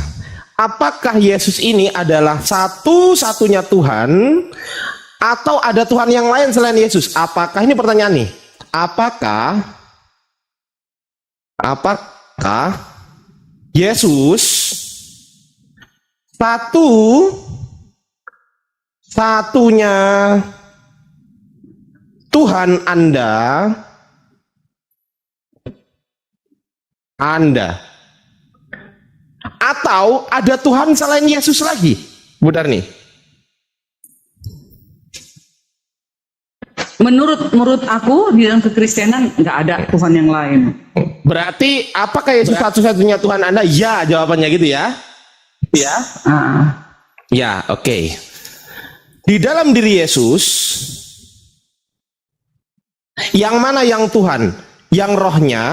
Apakah Yesus ini adalah satu-satunya Tuhan atau ada Tuhan yang lain selain Yesus? Apakah ini pertanyaan nih? Apakah Yesus satu-satunya Tuhan Anda atau ada Tuhan selain Yesus lagi, Bu Darni? Menurut aku di dalam kekristenan nggak ada Tuhan yang lain. Berarti apakah Yesus satu-satunya Tuhan Anda? Ya, jawabannya gitu ya. Ya. Ya, oke. Di dalam diri Yesus, yang mana yang Tuhan? Yang rohnya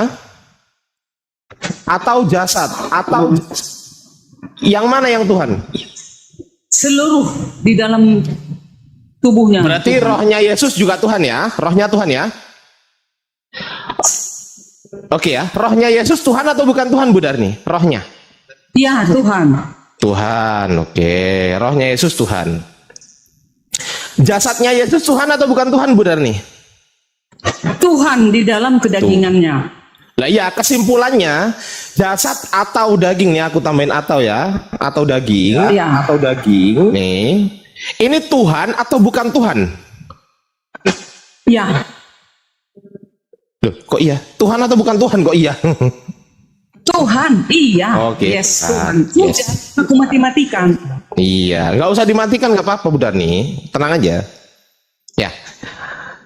atau jasad? Atau yang mana yang Tuhan? Seluruh di dalam tubuhnya. Berarti rohnya Yesus juga Tuhan ya? Rohnya Tuhan ya? Oke ya, rohnya Yesus Tuhan atau bukan Tuhan, Bu Darni? Rohnya? Iya, Tuhan. Tuhan, oke. Rohnya Yesus Tuhan. Jasadnya Yesus Tuhan atau bukan Tuhan, Bu Darni? Tuhan di dalam kedagingannya. Lah iya, kesimpulannya jasad atau daging nih, aku tambahin atau ya, atau daging, Iya. atau daging nih. Ini Tuhan atau bukan Tuhan? Ya, Loh, kok iya? Tuhan atau bukan Tuhan kok iya? Tuhan, iya. Oke, Yes, Tuhan. Tuhan. Yes. Hujan, aku mati-matikan. Iya, nggak usah dimatikan, nggak apa-apa Bu Darni, tenang aja. Ya,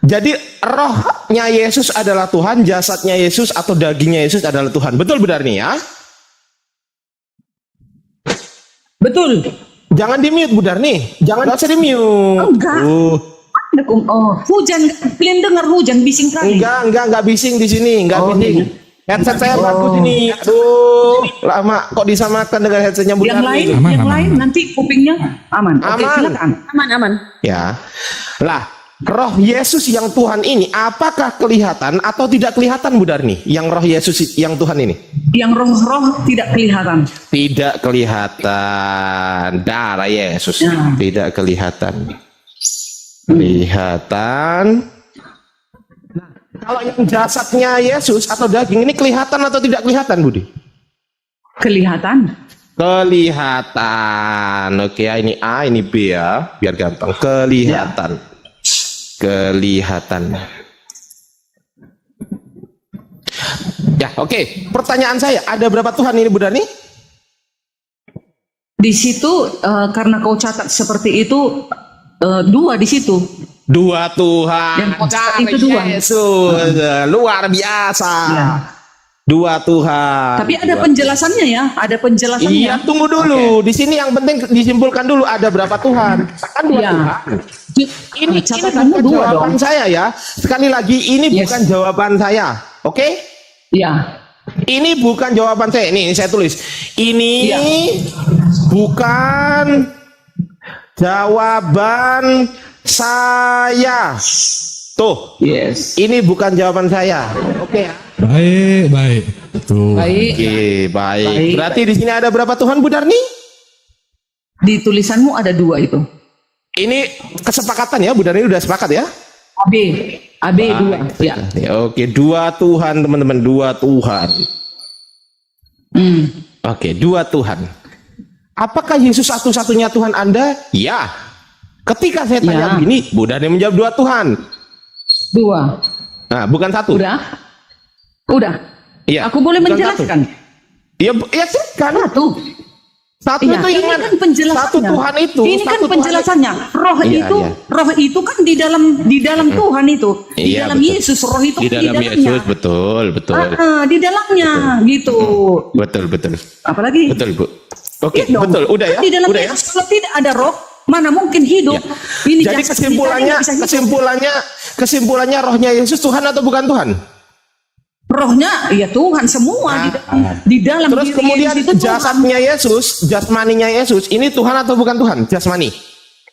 jadi rohnya Yesus adalah Tuhan, jasadnya Yesus atau dagingnya Yesus adalah Tuhan. Betul Bu Darni ya? Betul. Jangan di-mute Bu Darni, nggak usah di-mute. Enggak. Oh, hujan. Kalian dengar hujan bising kali? Enggak bising di sini, enggak bising. Headset saya bagus ini. Aduh, lama kok disamakan dengan headsetnya Bu Yang Darni. lain, Aman, yang aman, lain aman. nanti kupingnya aman. Oke, Aman. silakan. Aman. Ya. Lah, roh Yesus yang Tuhan ini apakah kelihatan atau tidak kelihatan Bu Darni? Yang roh Yesus yang Tuhan ini? Yang roh-roh tidak kelihatan. Tidak kelihatan. Darah Yesus Ya. tidak kelihatan. Kelihatan. Nah, kalau yang jasadnya Yesus atau daging ini kelihatan atau tidak kelihatan, Budi? Kelihatan. Kelihatan. Oke, ya, ini A, ini B ya, biar gampang. Kelihatan. Kelihatan. Ya, oke. Pertanyaan saya, ada berapa Tuhan ini, Bu Darni? Di situ karena kau catat seperti itu dua di situ. Dua Tuhan. Yang kau catat Cari itu dua. Yesus. Luar biasa. Ya. Dua Tuhan. Tapi ada Dua penjelasannya ya, ada penjelasannya. Iya, tunggu dulu. Di sini yang penting disimpulkan dulu ada berapa Tuhan. Kan dua Iya. Tuhan. Ini Catatanmu bukan dua jawaban dong. saya ya. Sekali lagi ini Yes. bukan jawaban saya. Oke? Ya. Ini bukan jawaban saya. Ini saya tulis. Ini Iya. bukan jawaban saya. Tuh. Yes. Ini bukan jawaban saya. Oke ya. Baik. Tuh. Baik. Oke, baik. Baik. Berarti di sini ada berapa Tuhan, Bu Darni? Di tulisanmu ada dua itu. Ini kesepakatan ya, Bu Darni udah sepakat ya? AB dua. Ya. Oke, dua Tuhan teman-teman, dua Tuhan. Oke, dua Tuhan. Apakah Yesus satu-satunya Tuhan Anda? Ya. Ketika saya tanya Ya. begini, Bu Darni menjawab dua Tuhan. Dua. Nah, bukan satu. Udah? Udah. Iya. Aku boleh bukan menjelaskan. Iya, ya silakan. Satu. Satu Iya, itu ini yang mana? kan penjelasannya. Satu Tuhan itu. Ini kan satu Tuhan penjelasannya. Roh Iya, itu, iya. roh itu kan di dalam Tuhan itu. Di Iya, dalam betul. Yesus, roh itu di kan dalam dalamnya. Yesus, betul. Di dalamnya gitu. Betul. Apalagi? Betul, Bu. Oke, Iya dong. betul. Udah ya? Di dalam Udah ya? Yesus kalau tidak ada roh, mana mungkin hidup? Ya. Ini Jadi jasad kita nggak bisa hidup. kesimpulannya rohnya Yesus Tuhan atau bukan Tuhan? Rohnya ya Tuhan semua di dalam Terus diri kemudian Yesus itu Tuhan. jasadnya Yesus, jasmaninya Yesus, ini Tuhan atau bukan Tuhan? Jasmani.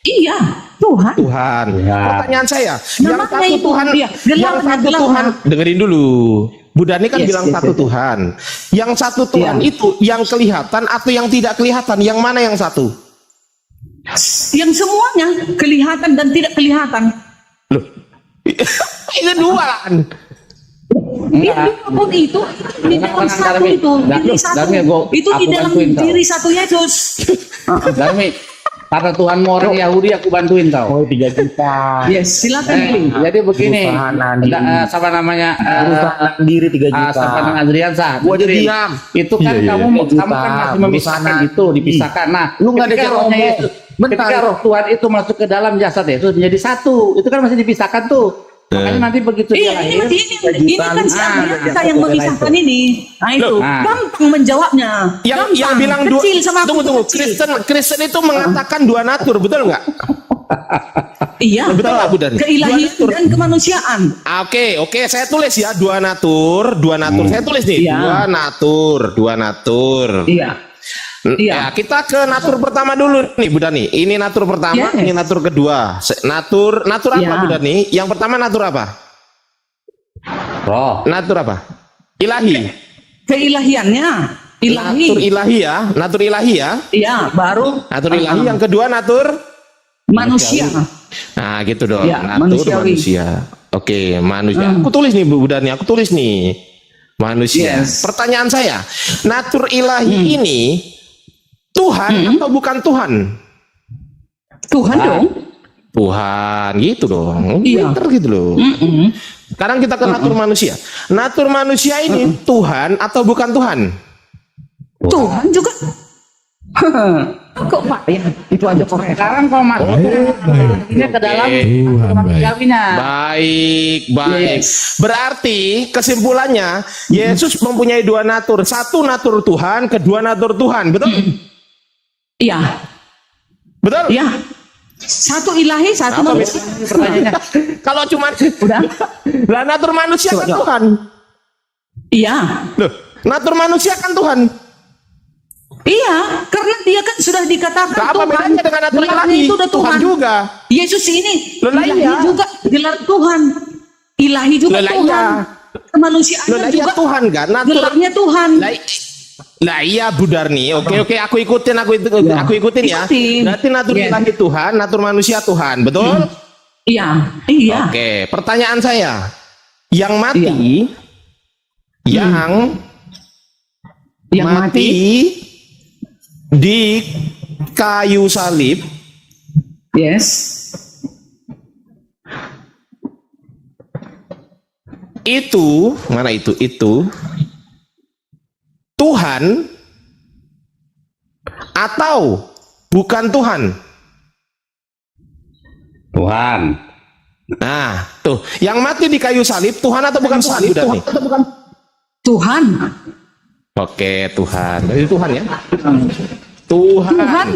Iya, Tuhan. Tuhan. Pertanyaan saya, yang Namanya satu itu, Tuhan, iya, yang gelarnya, satu gelarnya. Tuhan, dengerin dulu. Bu Darni kan Yes, bilang yes, satu yes. Tuhan. Yang satu Tuhan Iya. itu yang kelihatan atau yang tidak kelihatan? Yang mana yang satu? Yang semuanya kelihatan dan tidak kelihatan. Loh, itu dua kan? Pun itu di dalam satu itu, diri satu. Itu di dalam diri satu Yesus. Darmi, karena Tuhan mau orang Yahudi aku bantuin kau. 3 juta. Yes, silakan Billy. Jadi begini, Perusahaan diri. siapa namanya? Perusahaan diri 3 juta. Siapa namanya Adriansa? Gua aja diam. Itu kan kamu kan masih memisahkan itu, dipisahkan. Nah, Lu nggak ada ketika cara rohnya ngomong. Yesus, Bentar. ketika roh Tuhan itu masuk ke dalam jasad Yesus menjadi satu, itu kan masih dipisahkan tuh. Makanya nanti begitu dia Iya, lahir, ini kan siapa yang memisahkan ini? Nah itu Nah. gampang menjawabnya. Yang Gampang. bilang dua, kecil sama aku tunggu. kecil. Kristen itu mengatakan dua natur, betul nggak? Iya, Betul nggak, Bu Darni? keilahian Dua natur. dan kemanusiaan. Oke, saya tulis ya dua natur. Saya tulis nih, Iya. dua natur. Iya. Ya, kita ke natur pertama dulu nih, Bu Darni. Ini natur pertama, Yes. ini natur kedua. Natur apa, Iya. Bu Darni? Yang pertama natur apa? roh. Natur apa? Ilahi. Keilahiannya, ilahi. Natur ilahi ya, natur ilahi ya. Iya, baru Natur ilahi. Yang kedua natur. manusia. Nah, gitu dong. Ya, Natur manusiawi. manusia. Oke, manusia. Aku tulis nih, Bu Darni. Aku tulis nih. Manusia. Yes. Pertanyaan saya, natur ilahi ini Tuhan atau bukan Tuhan? Tuhan dong. Tuhan gitu dong. Iya. Pinter gitu loh. Sekarang kita ke natur manusia. Natur manusia ini Tuhan atau bukan Tuhan? Tuhan juga. Kok Pak ya? Itu aja korek. Sekarang kalau masuk ini ke dalam Tuhan baik. manusiawinya. Baik. Berarti kesimpulannya Yesus mempunyai dua natur. Satu natur Tuhan, kedua natur Tuhan. Betul? Iya. Betul? Iya. Satu ilahi, satu Apa manusia. Pertanyaannya. Kalau cuma Udah? lah natur manusia kan Tuhan. Iya. Loh, natur manusia kan Tuhan. Iya, karena dia kan sudah dikatakan Nah, apa Tuhan. bedanya dengan natur Gelarnya ilahi? itu udah Tuhan Tuhan juga. Yesus ini Loh, lah ilahi iya. juga gelar Tuhan. Ilahi juga Loh, lah Tuhan. iya. Kemanusiaan Loh, lah iya juga Tuhan kan? Natur gelarnya Tuhan. Lah iya Bu Darni. Oke, aku ikutin ya. Ikutin. Berarti natur Yes. ilahi Tuhan, natur manusia Tuhan. Betul? Iya, iya. Oke, pertanyaan saya. Yang mati yang mati di kayu salib, Yes. itu mana itu Tuhan atau bukan Tuhan? Tuhan. Nah, tuh, yang mati di kayu salib Tuhan atau bukan Tuhan? Tuhan atau bukan? Tuhan. Oke, Tuhan. Jadi Tuhan ya. Tuhan.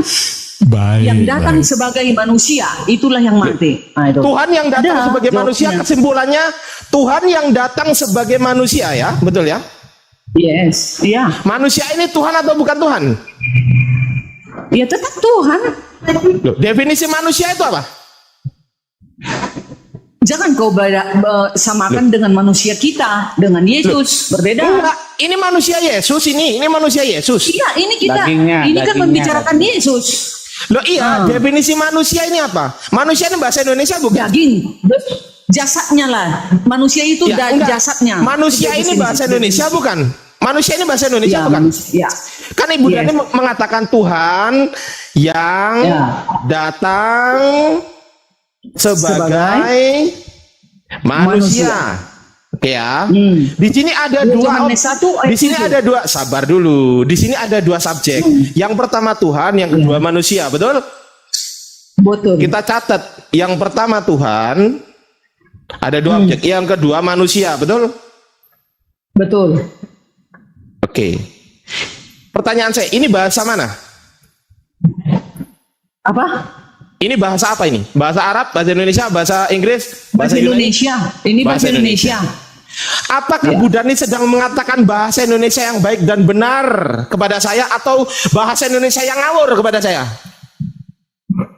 Baik. Yang datang baik. sebagai manusia, itulah yang mati. Nah, itu. Tuhan yang datang Ada sebagai manusia, jawabnya. kesimpulannya Tuhan yang datang sebagai manusia ya, betul ya? Yes, iya. Manusia ini Tuhan atau bukan Tuhan? Ya tetap Tuhan. Loh, definisi manusia itu apa? Jangan kau samakan dengan manusia kita, dengan Yesus. Berbeda. Enggak, ini manusia Yesus ini manusia Yesus. Iya, ini kita. Dagingnya, ini kan dagingnya. membicarakan Yesus. Loh iya, definisi manusia ini apa? Manusia ini bahasa Indonesia bukan? Daging. Jasadnya lah. Manusia itu Ya, enggak. jasadnya. Manusia Itu ini definisi. bahasa Indonesia bukan? Manusia ini bahasa Indonesia Ya, bukan? manusia. Kan Ibu Yes. Dani mengatakan Tuhan yang Ya. datang sebagai manusia. Oke ya. Di sini ada dua. Yohanes 1 ayat Di sini 7. ada dua. Sabar dulu. Di sini ada dua subjek. Yang pertama Tuhan, yang kedua manusia. Betul? Betul. Kita catat. Yang pertama Tuhan, ada dua objek. Yang kedua manusia. Betul? Betul. Oke. Pertanyaan saya, ini bahasa mana? Apa? Ini bahasa apa ini? Bahasa Arab, bahasa Indonesia, bahasa Inggris, Bahasa Yunani? Indonesia. Ini bahasa Indonesia. Apakah Bu Dani sedang mengatakan bahasa Indonesia yang baik dan benar kepada saya atau bahasa Indonesia yang ngawur kepada saya?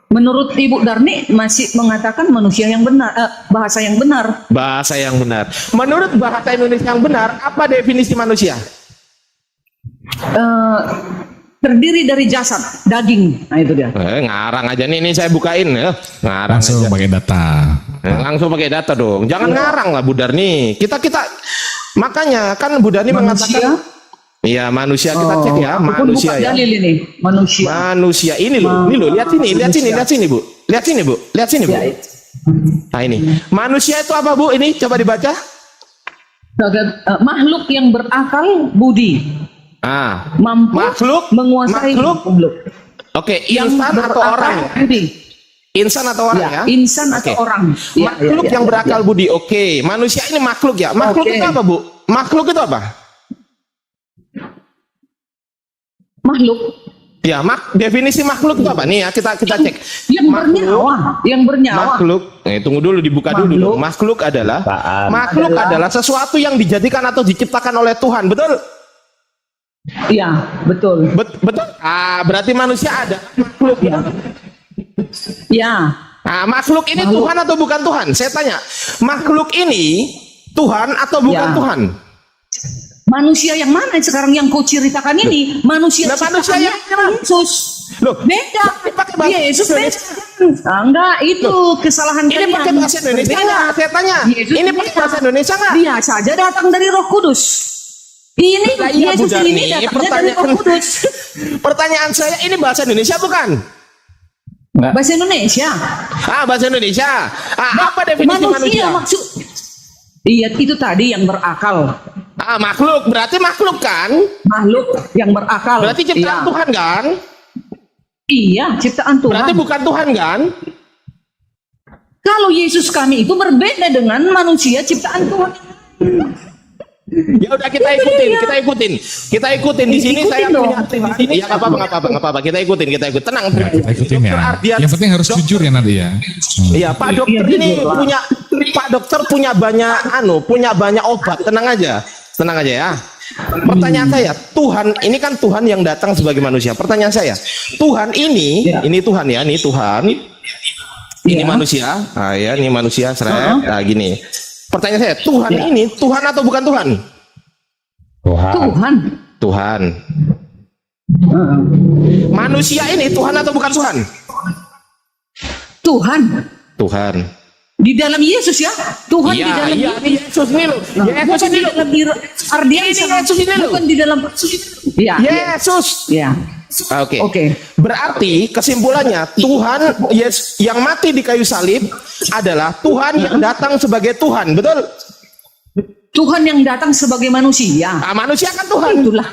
Menurut Ibu Darni masih mengatakan manusia yang benar, bahasa yang benar. Bahasa yang benar. Menurut bahasa Indonesia yang benar, apa definisi manusia? Terdiri dari jasad, daging. Nah itu dia. Ngarang aja nih, ini saya bukain ya. Ngarang Langsung aja. pakai data. Langsung pakai data dong. Jangan ngarang lah Bu Darni. Kita makanya kan Bu Darni mengatakan iya manusia, kita cek ya, Aku pun manusia buka ya. dalil ini, manusia. Manusia ini loh, lihat sini Bu. Lihat sini Bu. Ya, Nah ini. Manusia itu apa Bu? Ini coba dibaca. makhluk yang berakal budi, mampu menguasai makhluk. Oke, insan atau orang? Budi. Insan atau orang ya? Insan atau Oke. orang. Ya, Makhluk yang berakal budi. Oke, manusia ini makhluk ya. Makhluk Oke. itu apa Bu? Makhluk itu apa? Makhluk Ya, definisi makhluk itu apa? Nih ya, kita cek. yang bernyawa. Makhluk. Tunggu dulu, dibuka dulu dong. Makhluk adalah sesuatu yang dijadikan atau diciptakan oleh Tuhan, betul? Iya, betul. Betul. Berarti manusia ada makhluk ya. Ya. Nah, makhluk ini Tuhan atau bukan Tuhan? Saya tanya, makhluk ini Tuhan atau bukan Ya. Tuhan? Manusia yang mana sekarang yang kau ceritakan ini? Manusia manusia yang Yesus. Loh, beda. Yesus beda. Enggak, itu kesalahan Ini kalian. pakai bahasa Indonesia Berbeda. nggak? Saya tanya. Yesus Ini beda. pakai bahasa Indonesia nggak? Dia saja datang dari Roh Kudus. Ini Nah, iya, Bu Yesus Darni. ini datangnya dari Roh Kudus. Pertanyaan saya, ini bahasa Indonesia bukan? Bahasa Indonesia. Bahasa Indonesia. Apa definisi manusia? Iya, itu tadi yang berakal. Makhluk, berarti makhluk kan? Makhluk yang berakal. Berarti ciptaan Iya. Tuhan kan? Iya, ciptaan Tuhan. Berarti bukan Tuhan kan? Kalau Yesus kami itu berbeda dengan manusia ciptaan Tuhan. Ya udah kita ikutin di sini. Saya Ikutin punya dong. tim di sini. Ya nggak apa-apa. Kita ikutin. Tenang. Ya, kita ikutin ya. Ardian. Yang penting harus jujur ya nanti ya. Iya, Pak Dokter ini Pak Dokter punya banyak obat. Tenang aja ya. Pertanyaan saya, Tuhan ini kan Tuhan yang datang sebagai manusia. Pertanyaan saya, Tuhan ini Tuhan ya, ini Tuhan. Ini manusia. Ya, ini manusia seret. Nah, gini. Pertanyaan saya, Tuhan ini Tuhan atau bukan Tuhan? Tuhan. Manusia ini Tuhan atau bukan Tuhan? Tuhan. Di dalam Yesus ya, Tuhan di dalam Yesus ini loh. Yesus ini loh. Yesus ini loh. Bukan di dalam ya. Yesus. Ya. Oke. Berarti kesimpulannya Tuhan yang mati di kayu salib adalah Tuhan yang datang sebagai Tuhan, betul? Tuhan yang datang sebagai manusia. Manusia kan Tuhan. Itulah.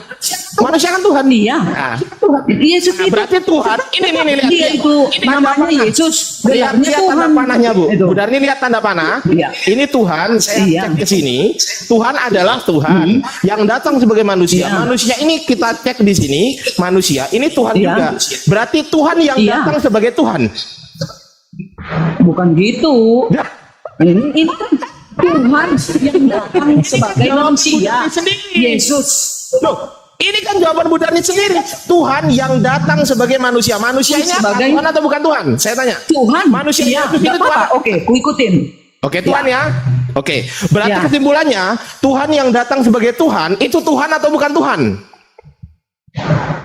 Manusia kan Tuhan. Iya. Yesus itu. Berarti Tuhan. Ini lihat. Dia itu namanya Yesus. Lihat tanda panahnya, Bu. Itu. Bu Darni lihat tanda panah. Iya. Ini Tuhan. Saya cek ke sini. Tuhan adalah Tuhan yang datang sebagai manusia. Manusia ini kita cek di sini. Manusia ini Tuhan juga. Berarti Tuhan yang datang sebagai Tuhan. Bukan gitu. Ini kan Tuhan yang datang sebagai manusia. Yesus. Loh, ini kan jawaban Bu Darni sendiri. Tuhan yang datang sebagai manusia. Manusia ini sebagai Tuhan atau bukan Tuhan? Saya tanya. Tuhan. Manusia itu Tuhan. Oke, ku ikutin. Oke, Tuhan ya. Oke. Berarti kesimpulannya Tuhan yang datang sebagai Tuhan itu Tuhan atau bukan Tuhan?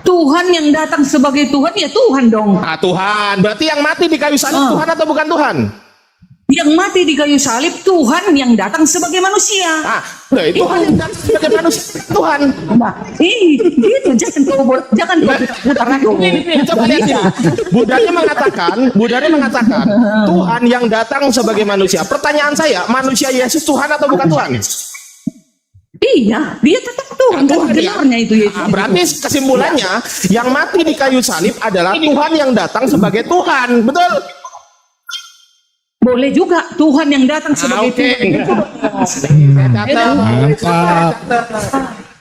Tuhan yang datang sebagai Tuhan ya Tuhan dong. Tuhan. Berarti yang mati di kayu salib Tuhan atau bukan Tuhan? Yang mati di kayu salib Tuhan yang datang sebagai manusia. Tuhan yang datang sebagai manusia Tuhan. Gitu jangan putar lagi. Coba lihat sini. Bu Darni mengatakan Tuhan yang datang sebagai manusia. Pertanyaan saya, manusia Yesus Tuhan atau bukan Tuhan? Iya, dia tetap Tuhan. Benarnya itu Yesus. Berarti kesimpulannya yang mati di kayu salib adalah Tuhan yang datang sebagai Tuhan. Betul? Boleh juga Tuhan yang datang sebagai Tuhan. Mantap.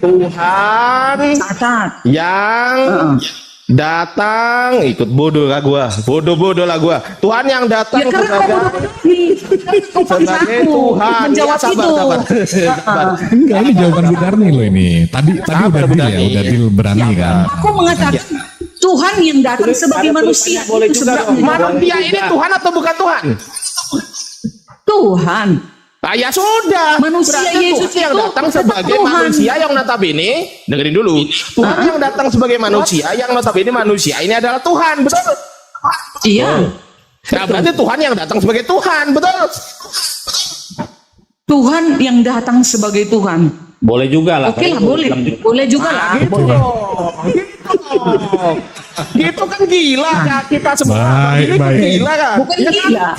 Tuhan yang datang ikut bodoh lah gua. Tuhan yang datang sebagai Tuhan. Menjawab itu. Enggak, ini jawaban Bu Darni loh ini. Tadi udah deal ya, udah deal berani kan. Aku mengatakan Tuhan yang datang sebagai manusia. Manusia ini Tuhan atau bukan Tuhan? Tuhan. Ya sudah. Manusia Yesus yang datang sebagai manusia yang notabene, dengerin dulu. Tuhan yang datang sebagai manusia yang notabene manusia ini adalah Tuhan, betul? Iya. Nah, berarti Tuhan yang datang sebagai Tuhan, betul? Tuhan yang datang sebagai Tuhan. Boleh juga lah. Oke lah, boleh. Boleh juga lah. Gitu kan gila kan kita semua. Baik. Gila kan? Bukan gila.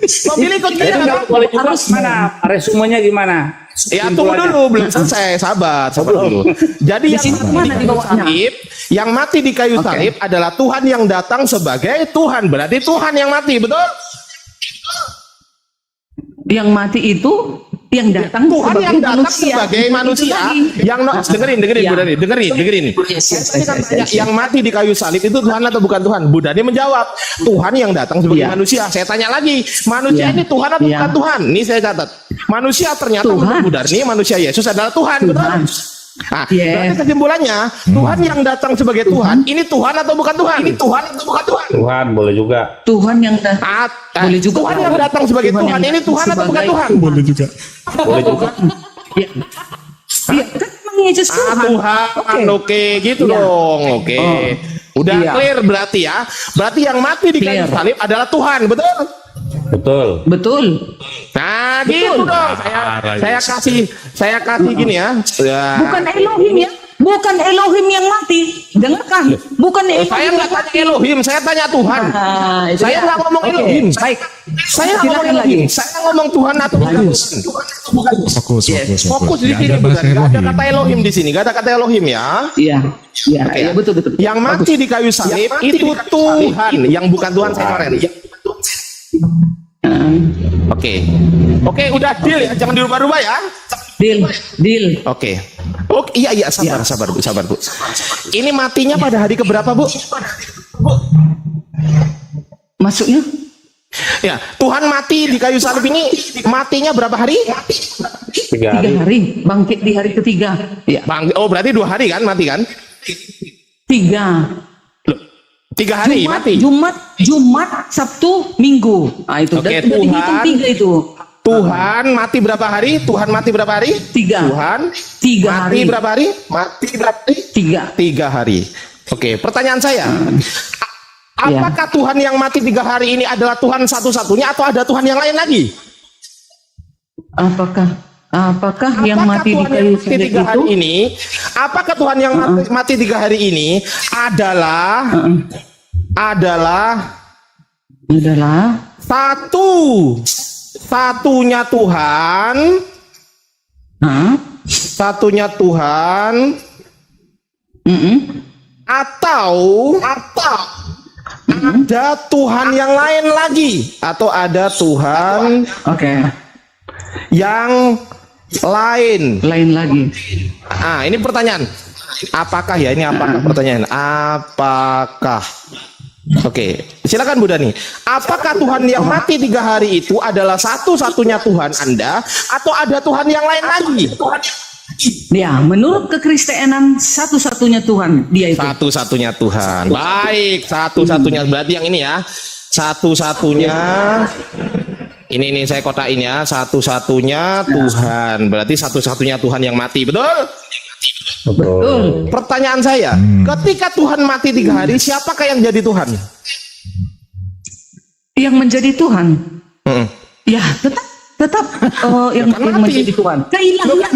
Pemilih ikut gila kan? Boleh juga mana? Resumenya gimana? Ya tunggu dulu, belum selesai, sabar dulu. Jadi yang mati di kayu salib adalah Tuhan yang datang sebagai Tuhan. Berarti Tuhan yang mati, betul? Yang mati itu yang datang Tuhan yang datang sebagai manusia yang dengerin. Yang mati di kayu salib itu Tuhan atau bukan Tuhan? Bu Darni menjawab Tuhan yang datang sebagai manusia. Saya tanya lagi, manusia ini Tuhan atau bukan Tuhan? Ini saya catat. Manusia ternyata menurut Bu Darni, manusia Yesus adalah Tuhan, betul? Nah, berarti kesimpulannya Tuhan yang datang sebagai Tuhan ini Tuhan atau bukan Tuhan? Ini Tuhan atau bukan Tuhan? Tuhan boleh juga. Tuhan yang boleh juga. Tuhan yang datang sebagai Tuhan ini Tuhan atau bukan Tuhan? Boleh juga. Boleh juga. Iya, kan memang Yesus Tuhan. Tuhan, oke, gitu dong, oke. Udah clear berarti ya. Berarti yang mati di kayu salib adalah Tuhan, betul? Betul. Nah, gitu dong. Saya kasih gini ya. Bukan Elohim ya. Bukan Elohim yang mati. Dengarkan. Bukan Elohim. Saya nggak tanya Elohim, saya tanya Tuhan. Saya nggak ngomong Elohim. Baik. Saya nggak ngomong Elohim. Saya ngomong Tuhan atau bukan Tuhan. Fokus. Fokus di Nggak sini, ada bukan? bahasa Nggak ada Elohim. kata Elohim di sini, nggak ada kata Elohim ya. Iya. Iya, Oke. iya betul. Yang mati di kayu salib itu Tuhan, yang bukan Tuhan Senoren. Oke, udah deal ya, jangan dirubah-rubah ya. Deal. Oke, iya, sabar bu. Ini matinya pada hari keberapa bu? Maksudnya? Ya, Tuhan mati di kayu salib ini matinya berapa hari? 3 hari. Bangkit di hari ketiga. Ya. Oh berarti 2 hari kan mati kan? 3. 3 hari mati. Jumat, Sabtu, Minggu. Nah itu. Oke, Dan udah dihitung 3 itu. Tuhan mati berapa hari? Tuhan mati berapa hari? 3. Tuhan 3 mati hari. berapa hari? Mati berapa hari? 3. 3 hari. Oke, pertanyaan saya. Apakah Tuhan yang mati 3 hari ini adalah Tuhan satu-satunya atau ada Tuhan yang lain lagi? Apakah yang mati di kayu salib itu? Hari ini, apakah Tuhan yang mati 3 hari ini adalah satunya Tuhan, atau ada Tuhan yang lain lagi, atau ada Tuhan yang lain lagi. Ah, ini pertanyaan. Apakah ya? Ini apakah pertanyaan? Apakah? Oke, silakan Bu Dani. Apakah Tuhan yang mati 3 hari itu adalah satu-satunya Tuhan Anda, atau ada Tuhan yang lain lagi? Ya, menurut kekristenan satu-satunya Tuhan dia itu. Satu-satunya Tuhan. Baik, satu-satunya berarti yang ini ya. Satu-satunya. Ini saya kotain ya. Satu-satunya Tuhan. Berarti satu-satunya Tuhan yang mati, betul? Betul. Pertanyaan saya, ketika Tuhan mati 3 hari, siapakah yang jadi Tuhan? Yang menjadi Tuhan. Ya, tetap yang menjadi Tuhan. Keilahian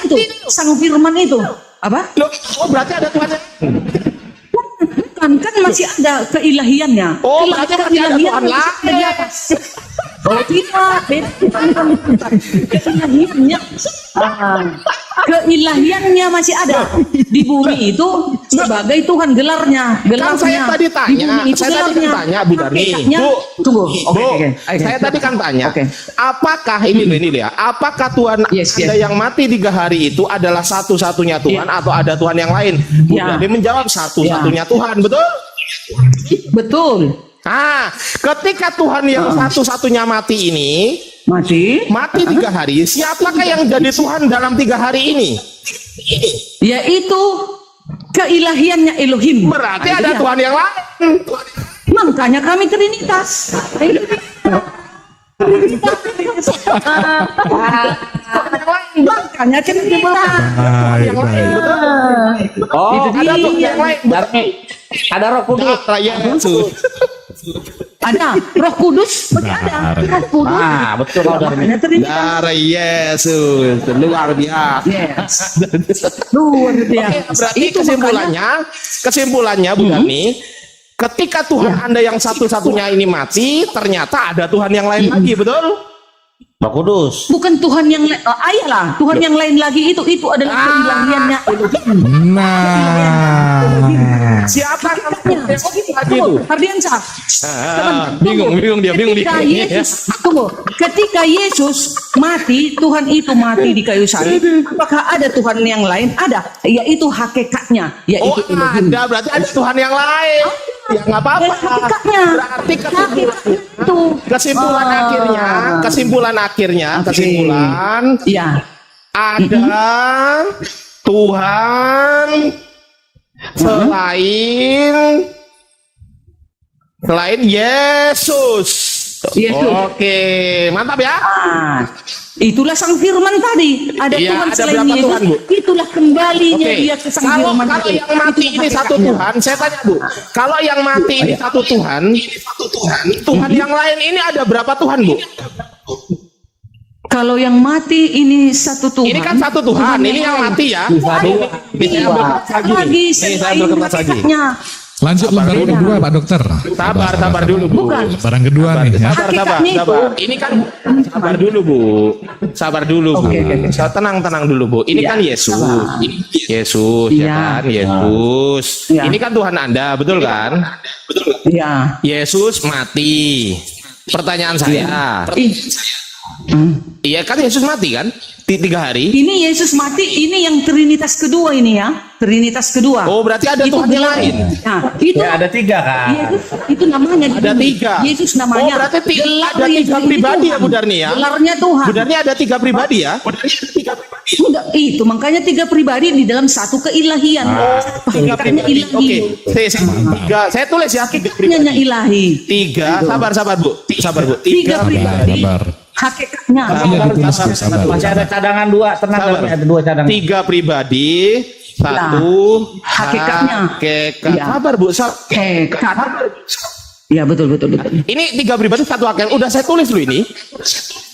itu, sang firman itu. Apa? Oh, berarti ada Tuhan yang... Kan masih ada keilahiannya. Oh, berarti masih ada Tuhan di atas. Oh tidak, keilahiannya masih ada di bumi itu sebagai Tuhan gelarnya. Kan saya tadi tanya, Bu Darni. Tunggu. Saya tadi kan tanya, apakah ini ya? Apakah Tuhan Anda yang mati 3 hari itu adalah satu-satunya Tuhan atau ada Tuhan yang lain? Bu Darni menjawab satu-satunya Tuhan, betul? Betul. Nah, ketika Tuhan yang satu-satunya mati ini mati 3 hari, siapakah yang jadi Tuhan dalam 3 hari ini? Yaitu keilahiannya Elohim. Berarti ada Tuhan yang lain. Makanya kami Trinitas. Makanya Trinitas. Oh, itu ada dia. tuh yang lain. Ada Roh Kudus. Ada Roh Kudus, ada Roh Kudus. Ah, betul kalau Makanya Trinitas. Darah Yesus, luar biasa. Luar biasa. Berarti kesimpulannya Bu Dani, ketika Tuhan Anda yang satu-satunya ini mati, ternyata ada Tuhan yang lain lagi, betul? Roh Kudus. Bukan Tuhan yang lain, ayalah Tuhan yang lain lagi itu adalah keilahiannya Elohim. Siapa namanya? Hardiansyah. Bingung dia. Ketika Yesus, ketika Yesus mati, Tuhan itu mati di kayu salib. Apakah ada Tuhan yang lain? Ada, yaitu hakikatnya, yaitu Elohim. Ada, berarti ada Tuhan yang lain. Ya nggak apa-apa. Berarti kesimpulan akhirnya ada Tuhan selain Yesus. Oke, mantap ya. Itulah sang firman tadi. Ada Tuhan selain berapa Yesus. Tuhan, Bu? Itulah kembalinya dia ke sang firman. Kalau yang mati ini satu Tuhan, saya tanya Bu, kalau yang mati ini satu Tuhan, Tuhan yang lain ini ada berapa Tuhan, Bu? Kalau yang mati ini satu Tuhan. Ini kan satu Tuhan, ini yang mati ya. Bisa dua. Lagi saya berkertas lagi. Lanjut Sabar lembaran dulu. kedua Pak Dokter. Sabar dulu Bu. Bukan. Lembaran kedua nih ya. Sabar. Ini kan sabar dulu Bu. Sabar dulu Bu. Tenang dulu Bu. Ini kan Yesus. Ini Yesus ya Iya. kan? Yesus. Iya. Ini kan Tuhan Anda, betul kan? Iya. Yesus mati. Pertanyaan saya. Ih. Iya kan Yesus mati kan? 3 hari. Ini Yesus mati, ini yang Trinitas kedua ini ya. Trinitas kedua. Oh, berarti ada Itu Tuhan yang gelar- lain. Nah, itu Ya ada 3 kan. Yesus, itu namanya di Ada bumi. 3. Yesus namanya. Oh, berarti Gelar ada 3 Yesus ini pribadi ya Tuhan. Bu Darni ya? Gelarnya Tuhan. Bu Darni ada 3 pribadi ya? Enggak, itu makanya 3 pribadi di dalam satu keilahian. Tiga Hakikatnya pribadi. ilahi. Oke, saya tulis ya 3 Hakikatnya ilahi. 3. Sabar Bu. Sabar Bu. 3 pribadi. Sabar. Hakikatnya. Iya ditulis Bu, sabar. Masih ada cadangan 2, tenang Sabar. Darmi, ada 2 cadangan. 3 pribadi, 1 hakikatnya. hakikat. Ya. Sabar Bu. Hakikat. Ya betul. Ini 3 pribadi 1 hakikat. Udah saya tulis lu ini.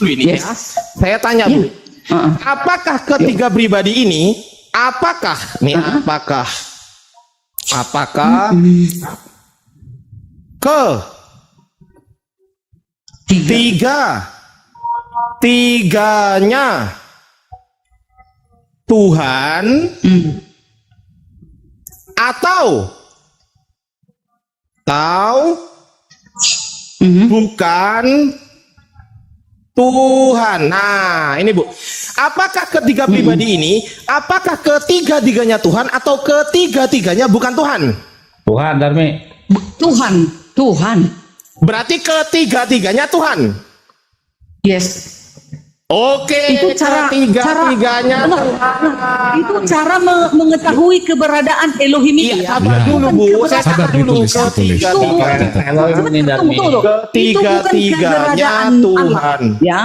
Yes. Ya. Saya tanya Bu. Heeh. Apakah ketiga pribadi ini apakah tiganya Tuhan atau bukan Tuhan? Nah, ini Bu. Apakah ketiga pribadi ini, apakah ketiga-tiganya Tuhan atau ketiga-tiganya bukan Tuhan? Tuhan Darmi. Tuhan. Berarti ketiga-tiganya Tuhan. Yes. Oke, Itu ketiga-tiganya Nah, itu cara mengetahui keberadaan Elohim itu Iya, ya. sabar dulu Bu. Saya Sabar, dulu. ditulis. Ketiga-tiganya Tuhan. Ya.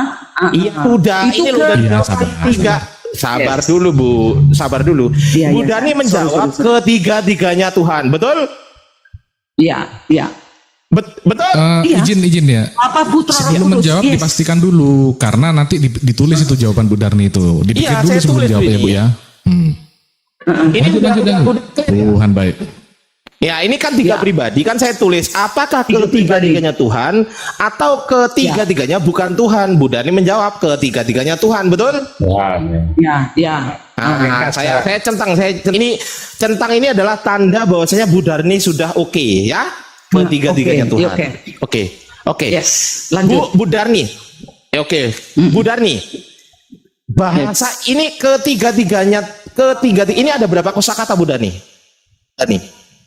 Iya, udah. Itu Ini ke- udah Iya, sabar. tiga. Sabar dulu Bu. Sabar dulu. Iya, Bu iya. Dani menjawab Sorry. ketiga-tiganya Tuhan. Betul? Iya. Betul? Iya. Izin ya. Apa putra Roh Sebelum Kudus? menjawab Yes. dipastikan dulu karena nanti ditulis itu jawaban Bu Darni itu. Dipikir Iya, dulu saya sebelum tulis jawab ya ini. Bu ya. Ini Lanjut. Tuhan baik. Ya, ini kan 3 pribadi, kan saya tulis apakah ketiga-tiganya Tuhan atau ketiga-tiganya bukan Tuhan? Bu Dani menjawab ketiga-tiganya Tuhan, betul? Ya. Nah, saya centang, ini centang ini adalah tanda bahwasanya Bu Darni sudah oke ya, ketiga-tiganya Oke, Tuhan. oke. Oke. Yes. Lanjut. Bu Darni. Oke. Bu Darni. Bahasa ini ketiga-tiganya ini ada berapa kosakata Bu Darni?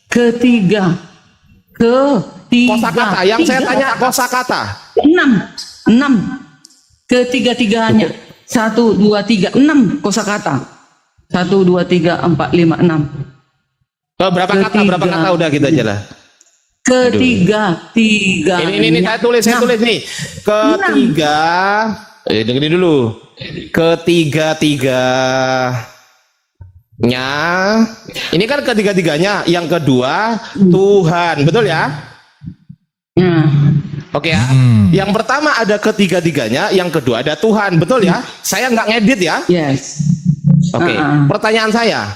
Ketiga. Kosakata. Yang saya tanya kosakata. 6. Ketiga-tiganya. 1, 2, 3, 6 kosakata. 1, 2, 3, 4, 5, 6. Berapa kata udah kita aja lah. Tiga. Ini saya tulis nih. Ketiga. Dengerin dulu. Ketiga-tiganya. Ini kan ketiga-tiganya. Yang kedua Tuhan, betul ya? Oke ya. Yang pertama ada ketiga-tiganya, yang kedua ada Tuhan, betul ya? Saya nggak ngedit ya? Yes. Oke. Pertanyaan saya,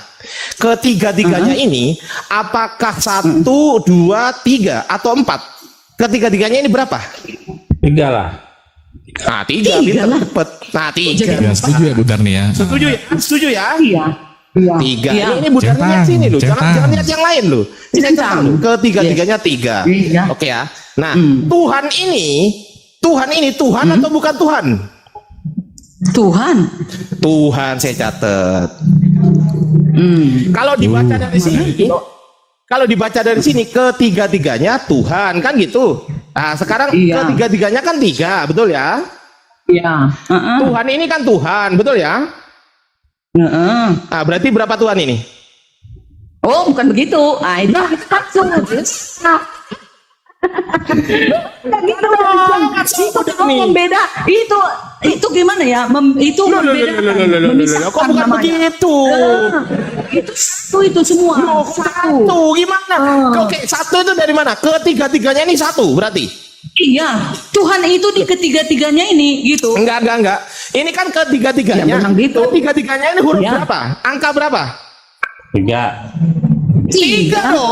ketiga-tiganya ini apakah 1, 2, 3 atau 4? Ketiga-tiganya ini berapa? 3 lah. Nah, 3 cepet. Nah, 3. Ya, setuju ya Bu Darni ya. Setuju ya? Iya. 3. Iya. Ini Bu Darni lihat sini loh. Centang. Jangan lihat yang lain loh. Ini saya centang loh. Ketiga-tiganya 3. Iya. Oke ya. Nah, Tuhan ini Tuhan atau bukan Tuhan? Tuhan saya catat. Kalau dibaca dari sini, ketiga-tiganya Tuhan kan gitu. Nah, sekarang ketiga-tiganya kan 3, betul ya? Iya. Tuhan ini kan Tuhan, betul ya? Nah, berarti berapa Tuhan ini? Oh, bukan begitu. Itu maksud. Gitu itu membeda. Itu gimana ya? Itu membedakan. Kok bukan begitu? Itu satu itu semua. Satu gimana? Oke, satu itu dari mana? Ketiga-tiganya ini satu berarti? Iya, Tuhan itu di ketiga-tiganya ini gitu. Enggak. Ini kan ketiga-tiganya. Ya, memang gitu. Ketiga-tiganya ini huruf berapa? Angka berapa? 3. 3 loh.